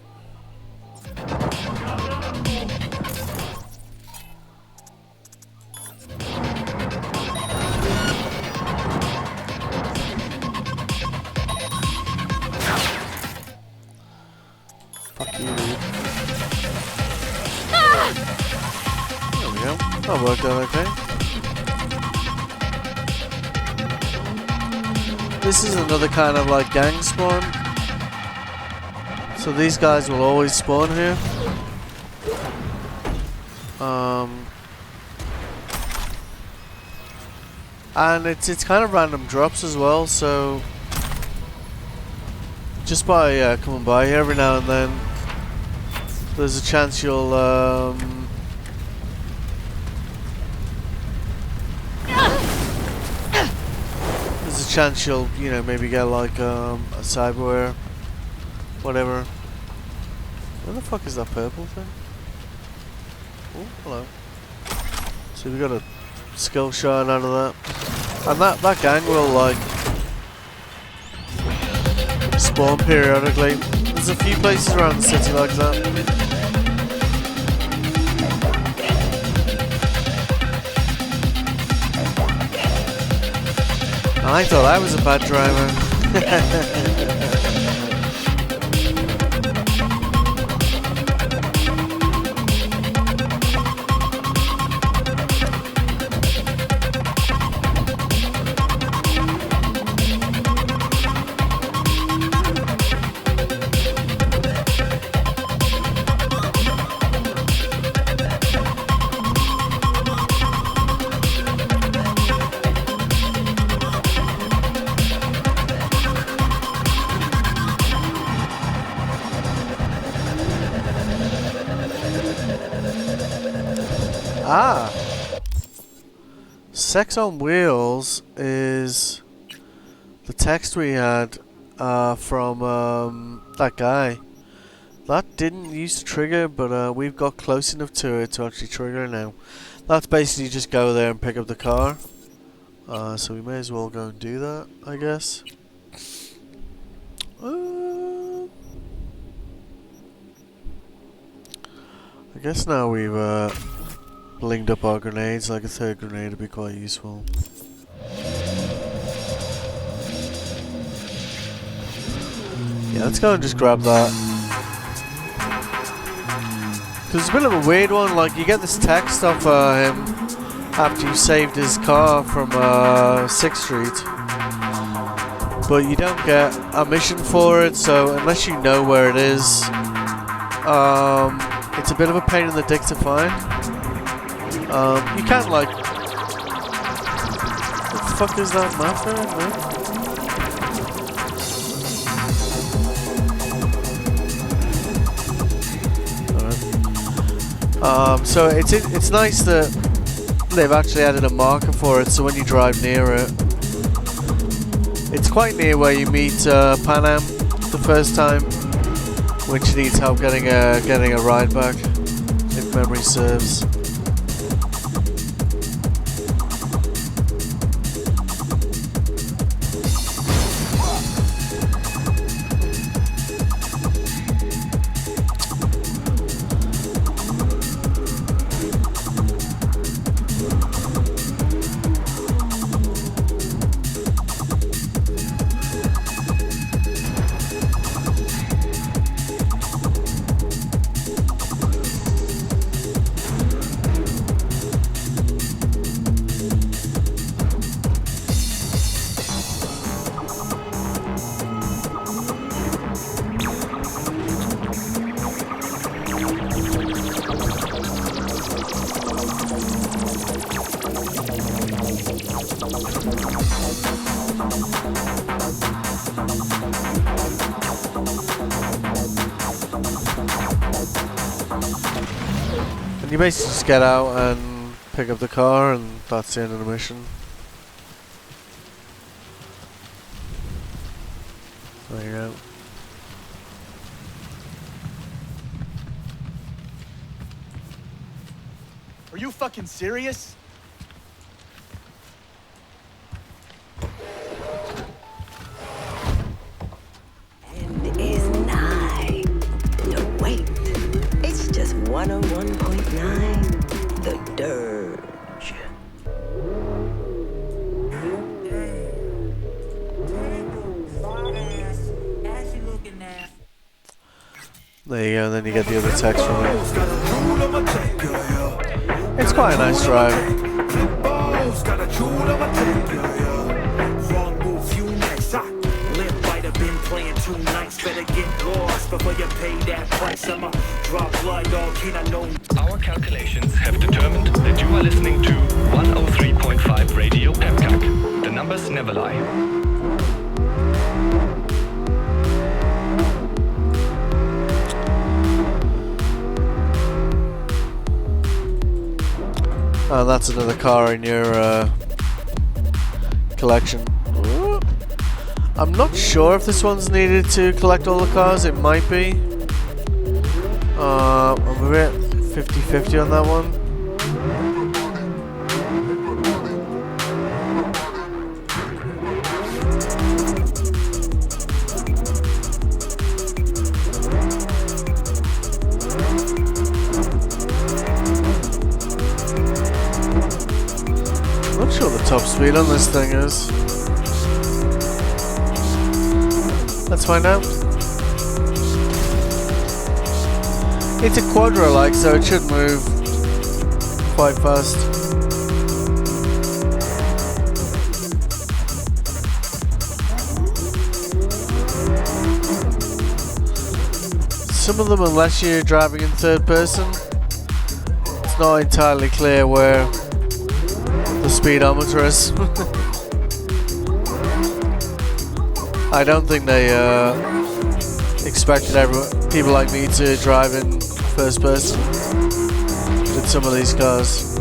Fuck you, dude. There we go. That worked out okay. This is another kind of like gang spawn. So these guys will always spawn here. And it's kind of random drops as well, so just by coming by here every now and then, there's a chance you'll chance you'll, you know, maybe get like a cyberware, whatever. Where the fuck is that purple thing? Oh, hello. So we got a skill shard out of that. And that gang will like spawn periodically. There's a few places around the city like that. I thought I was a bad driver. Ah! Sex on Wheels is the text we had from that guy. That didn't used to trigger, but we've got close enough to it to actually trigger it now. That's basically just go there and pick up the car. So we may as well go and do that, I guess. I guess now we've blinged up our grenades, like a third grenade would be quite useful. Yeah, let's go and just grab that. Because it's a bit of a weird one, like you get this text off him after you saved his car from 6th Street. But you don't get a mission for it, so unless you know where it is, it's a bit of a pain in the dick to find. You can't like... What the fuck is that map there? Alright. So it's nice that they've actually added a marker for it, so when you drive near it, it's quite near where you meet Pan Am the first time, when she needs help getting a ride back, if memory serves. And you basically just get out and pick up the car, and that's the end of the mission. There you go. Are you fucking serious? End is nigh. No, wait. It's just 101.9. The Dirge. There you go, and then you get the other text from it. It's quite a nice drive. Our calculations have determined that you are listening to 103.5 Radio Pepcak. The numbers never lie. Oh, that's another car in your collection. Whoop. I'm not sure if this one's needed to collect all the cars. It might be. I'm a bit 50-50 on that one. I'm not sure the top speed on this thing is. Let's find out. It's a quadra-like, so it should move quite fast. Some of them, unless you're driving in third person, it's not entirely clear where the speedometer is. I don't think they expected people like me to drive in first person with some of these cars.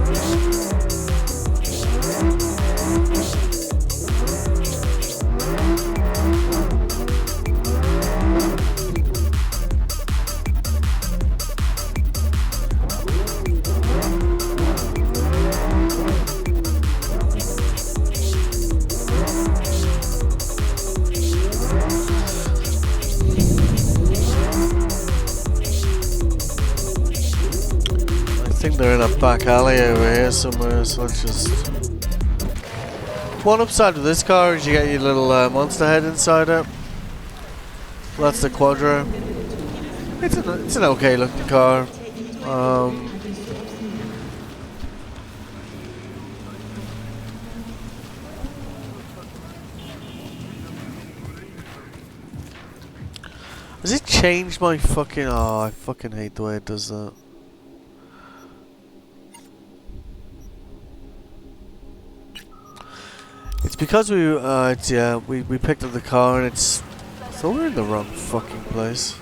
They're in a back alley over here somewhere, so let's just... One upside of this car is you get your little monster head inside it. That's the Quadra. It's an okay looking car. Has it changed my fucking... Oh, I fucking hate the way it does that. It's because we picked up the car and it's... I thought we were in the wrong fucking place.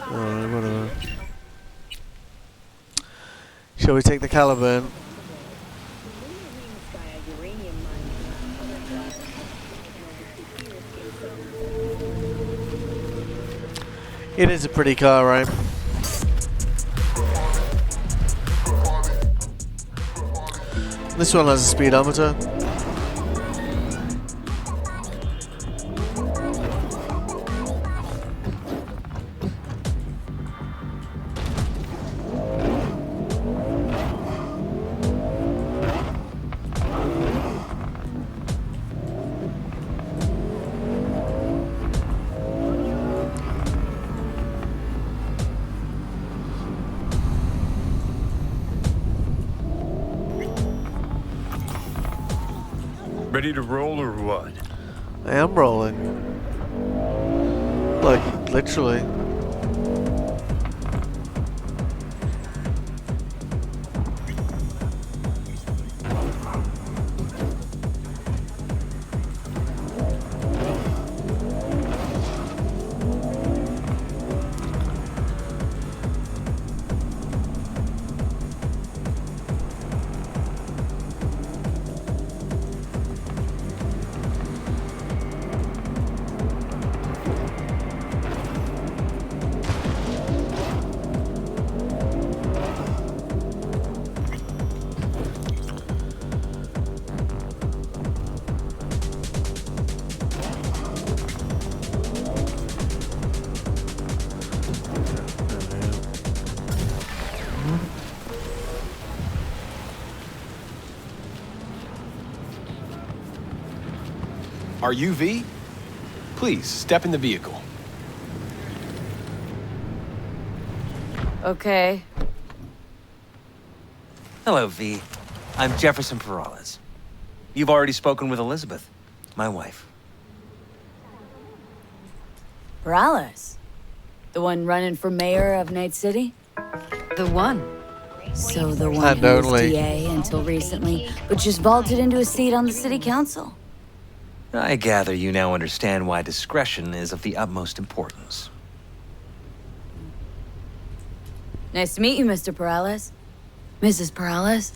Alright, whatever. Shall we take the Caliban? It is a pretty car, right? This one has a speedometer. Ready to roll or what? I am rolling. Like, literally. Are you V? Please, step in the vehicle. Okay. Hello, V. I'm Jefferson Peralez. You've already spoken with Elizabeth, my wife. Peralez? The one running for mayor of Night City? The one. So the one who was DA until recently, but just vaulted into a seat on the city council. I gather you now understand why discretion is of the utmost importance. Nice to meet you, Mr. Peralez. Mrs. Peralez?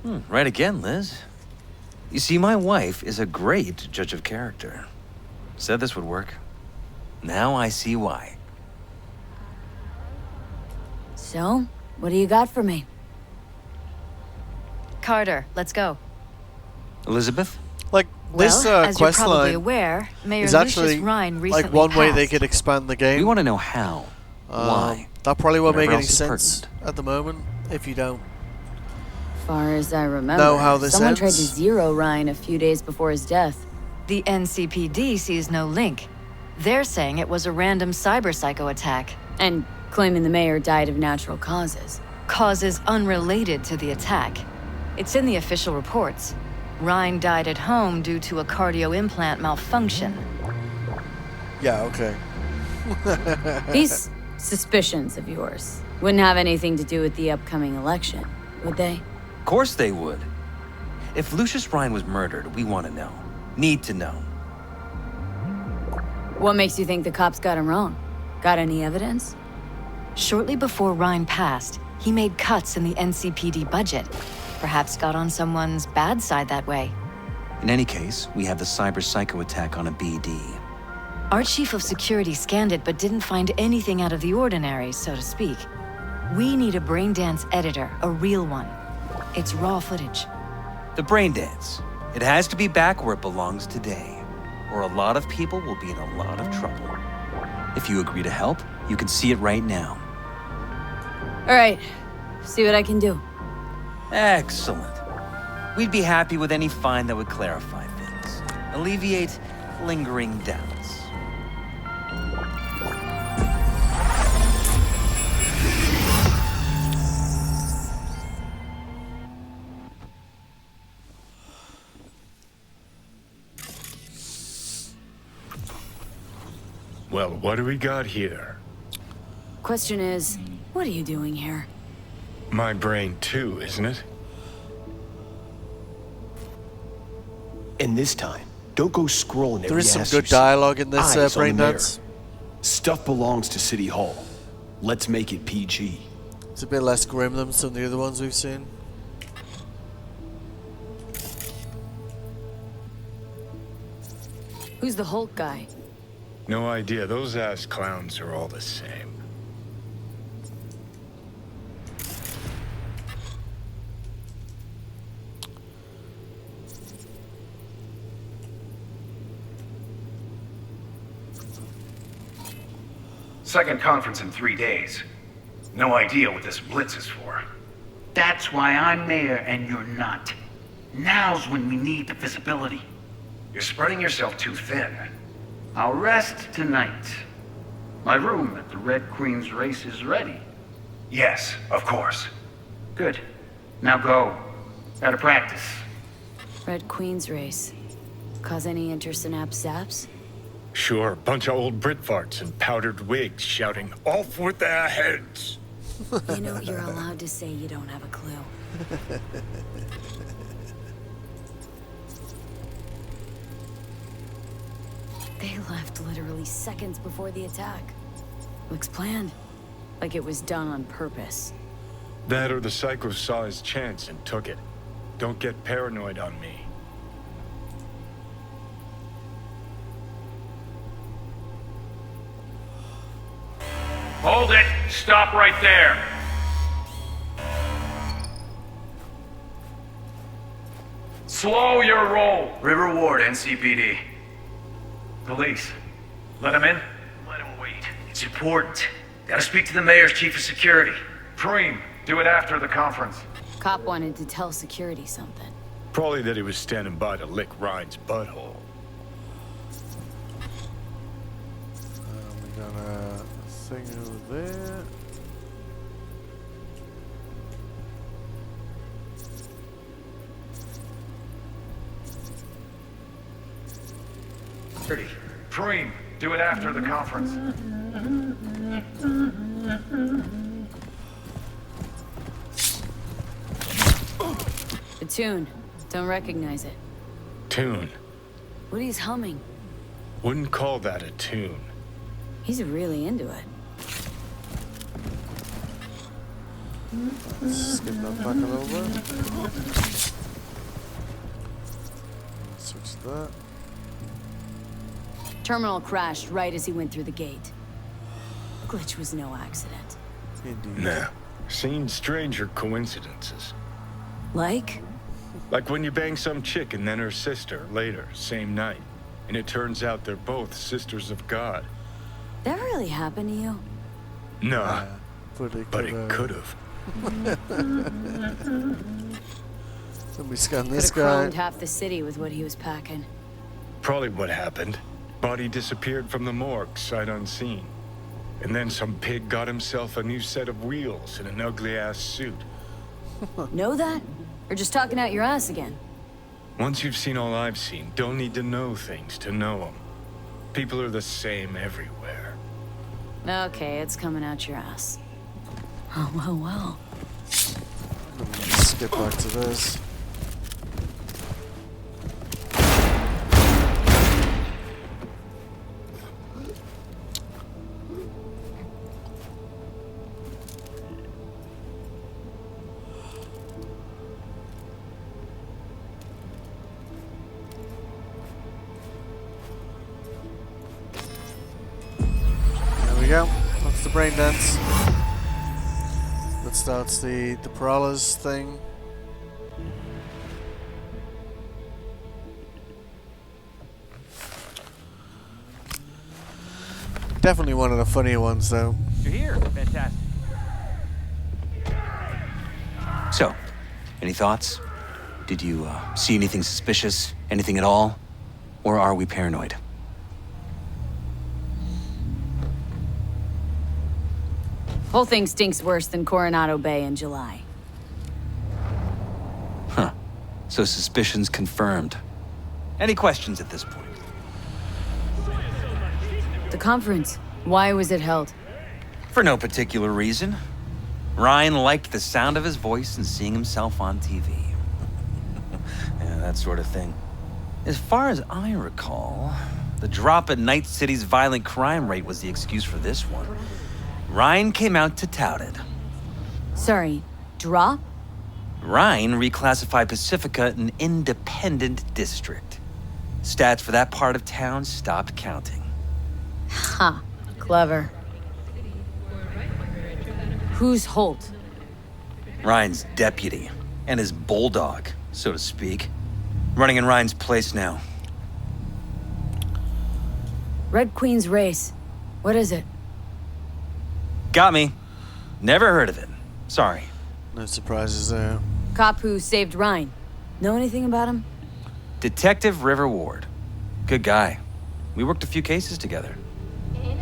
Right again, Liz. You see, my wife is a great judge of character. Said this would work. Now I see why. So, what do you got for me? Carter, let's go. Elizabeth? Like, this as quest you're probably line aware, Mayor is Lucius actually Rhine recently like one way they passed. could expand the game. We want to know how. Why? That probably won't make Whatever any else is sense at the moment if you don't Far as I remember, know how this someone ends. tried to zero Ryan a few days before his death. The NCPD sees no link. They're saying it was a random cyber-psycho attack. And claiming the mayor died of natural causes. Causes unrelated to the attack. It's in the official reports. Ryan died at home due to a cardio implant malfunction. Yeah, okay. These suspicions of yours wouldn't have anything to do with the upcoming election, would they? Of course they would. If Lucius Rhine was murdered, we want to know. Need to know. What makes you think the cops got him wrong? Got any evidence? Shortly before Ryan passed, he made cuts in the NCPD budget. Perhaps got on someone's bad side that way. In any case, we have the cyber psycho attack on a BD. Our chief of security scanned it but didn't find anything out of the ordinary, so to speak. We need a braindance editor, a real one. It's raw footage. The brain dance. It has to be back where it belongs today, or a lot of people will be in a lot of trouble. If you agree to help, you can see it right now. All right, see what I can do. Excellent. We'd be happy with any find that would clarify things, alleviate lingering doubts. Well, what do we got here? Question is, what are you doing here? My brain too, isn't it? And this time, don't go scrolling every There is some ass good you see. dialogue in this Eyes on the mayor. braindance. Stuff belongs to City Hall. Let's make it PG. It's a bit less grim than some of the other ones we've seen. Who's the Hulk guy? No idea. Those ass clowns are all the same. Second conference in 3 days. No idea what this blitz is for. That's why I'm mayor and you're not. Now's when we need the visibility. You're spreading yourself too thin. I'll rest tonight. My room at the Red Queen's race is ready. Yes, of course. Good. Now go. Gotta practice. Red Queen's race. Cause any intersynapse zaps? Sure, bunch of old Brit farts in powdered wigs shouting, "Off with their heads!" You know, you're allowed to say you don't have a clue. They left literally seconds before the attack. Looks planned. Like it was done on purpose. That or the psycho saw his chance and took it. Don't get paranoid on me. Hold it! Stop right there! Slow your roll! River Ward, NCPD. Police. Let him in? Let him wait. It's important. Gotta speak to the mayor's chief of security. Preem, do it after the conference. Cop wanted to tell security something. Probably that he was standing by to lick Ryan's butthole. We got a thing over there. Preem, do it after the conference. The tune. Don't recognize it. Tune. What he's humming. Wouldn't call that a tune. He's really into it. Let's get that back a little bit. Switch that. Terminal crashed right as he went through the gate. Glitch was no accident. Indeed. Nah. Seen stranger coincidences. Like? Like when you bang some chick and then her sister later, same night. And it turns out they're both sisters of God. That really happened to you? Nah. But it could have. Somebody scan Could this have guy. chromed half the city with what he was packing. Probably what happened. Body disappeared from the morgue, sight unseen. And then some pig got himself a new set of wheels and an ugly-ass suit. Know that? Or just talking out your ass again? Once you've seen all I've seen, don't need to know things to know them. People are the same everywhere. Okay, it's coming out your ass. Oh, well. Let's get back to this. There we go. That's the brain dance. That starts the Peralez thing. Definitely one of the funnier ones, though. You're here. Fantastic. So, any thoughts? Did you see anything suspicious? Anything at all? Or are we paranoid? Whole thing stinks worse than Coronado Bay in July. Huh. So suspicions confirmed. Any questions at this point? The conference. Why was it held? For no particular reason. Ryan liked the sound of his voice and seeing himself on TV. Yeah, that sort of thing. As far as I recall, the drop in Night City's violent crime rate was the excuse for this one. Ryan came out to tout it. Sorry, drop? Ryan reclassified Pacifica an independent district. Stats for that part of town stopped counting. Ha, clever. Who's Holt? Ryan's deputy, and his bulldog, so to speak. Running in Ryan's place now. Red Queen's race. What is it? Got me. Never heard of it. Sorry. No surprises there. Cop who saved Ryan. Know anything about him? Detective River Ward. Good guy. We worked a few cases together.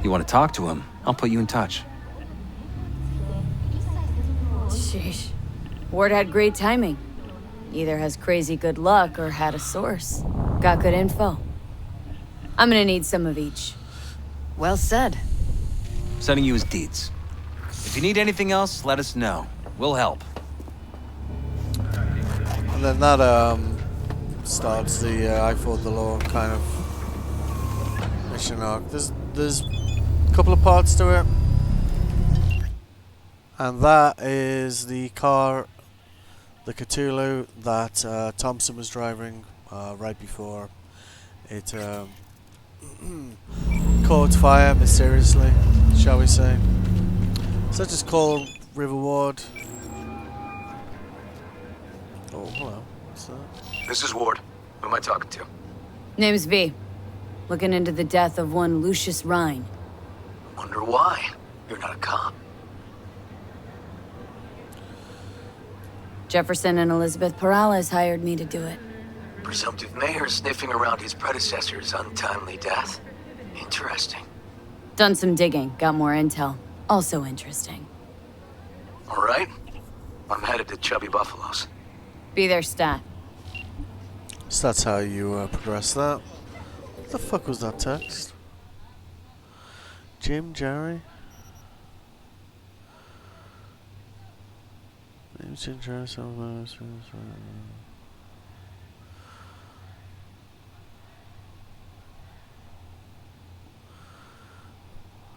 You want to talk to him, I'll put you in touch. Sheesh. Ward had great timing. Either has crazy good luck or had a source. Got good info. I'm gonna need some of each. Well said. Sending you his deeds. If you need anything else, let us know. We'll help. And then that starts the I fought the law kind of mission arc. There's a couple of parts to it, and that is the car, the Cthulhu that Thompson was driving right before it caught fire mysteriously, shall we say. So just call River Ward. Oh, hello. What's that? This is Ward. Who am I talking to? Name's V. Looking into the death of one Lucius Rhine. Wonder why. You're not a cop. Jefferson and Elizabeth Peralez hired me to do it. Presumptive mayor sniffing around his predecessor's untimely death. Interesting. Done some digging, got more intel. Also interesting. All right. I'm headed to Chubby Buffaloes. Be there, stat. So that's how you progress that. What the fuck was that text? Jim, Jerry? Jim, Jerry,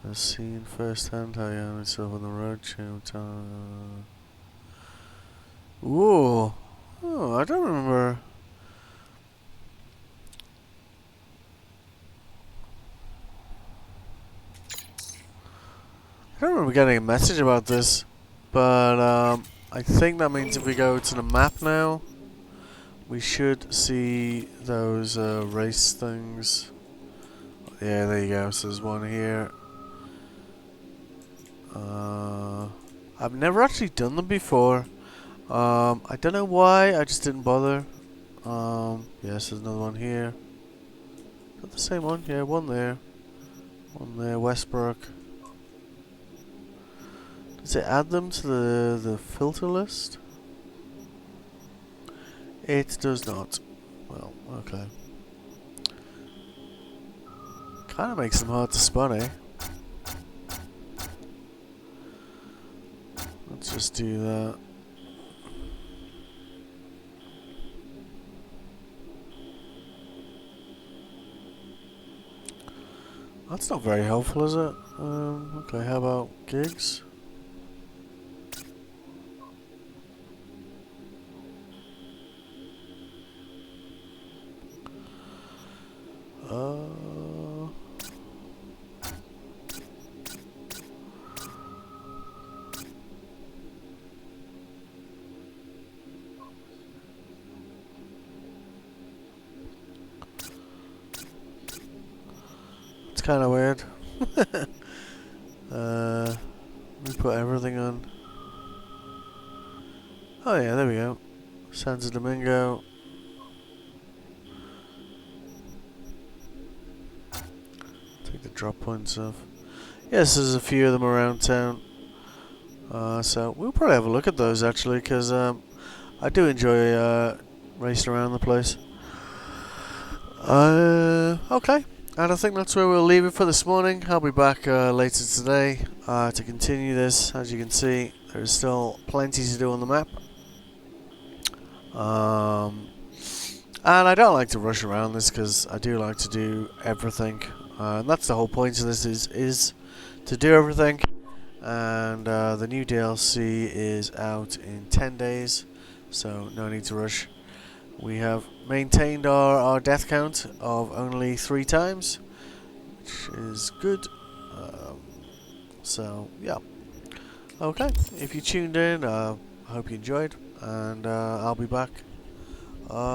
I've seen firsthand how young myself on the road. Ooh. Oh, I don't remember. I don't remember getting a message about this, but I think that means if we go to the map now, we should see those race things. Yeah, there you go. So there's one here. I've never actually done them before. I don't know why. I just didn't bother. Yes, there's another one here. Is that the same one? Yeah, one there. One there, Westbrook. Does it add them to the filter list? It does not. Well, okay. Kind of makes them hard to spot, eh? Let's just do that. That's not very helpful, is it? Okay, how about gigs? It's kind of weird. Let me put everything on. Oh yeah, there we go. Santo Domingo. Take the drop points off. Yes, there's a few of them around town. So we'll probably have a look at those actually, because I do enjoy racing around the place. Okay. And I think that's where we'll leave it for this morning. I'll be back later today to continue this. As you can see, there's still plenty to do on the map. And I don't like to rush around this because I do like to do everything. And that's the whole point of this is to do everything. And the new DLC is out in 10 days, so no need to rush. We have maintained our death count of only 3 times, which is good. So, yeah. Okay, if you tuned in, I hope you enjoyed, and I'll be back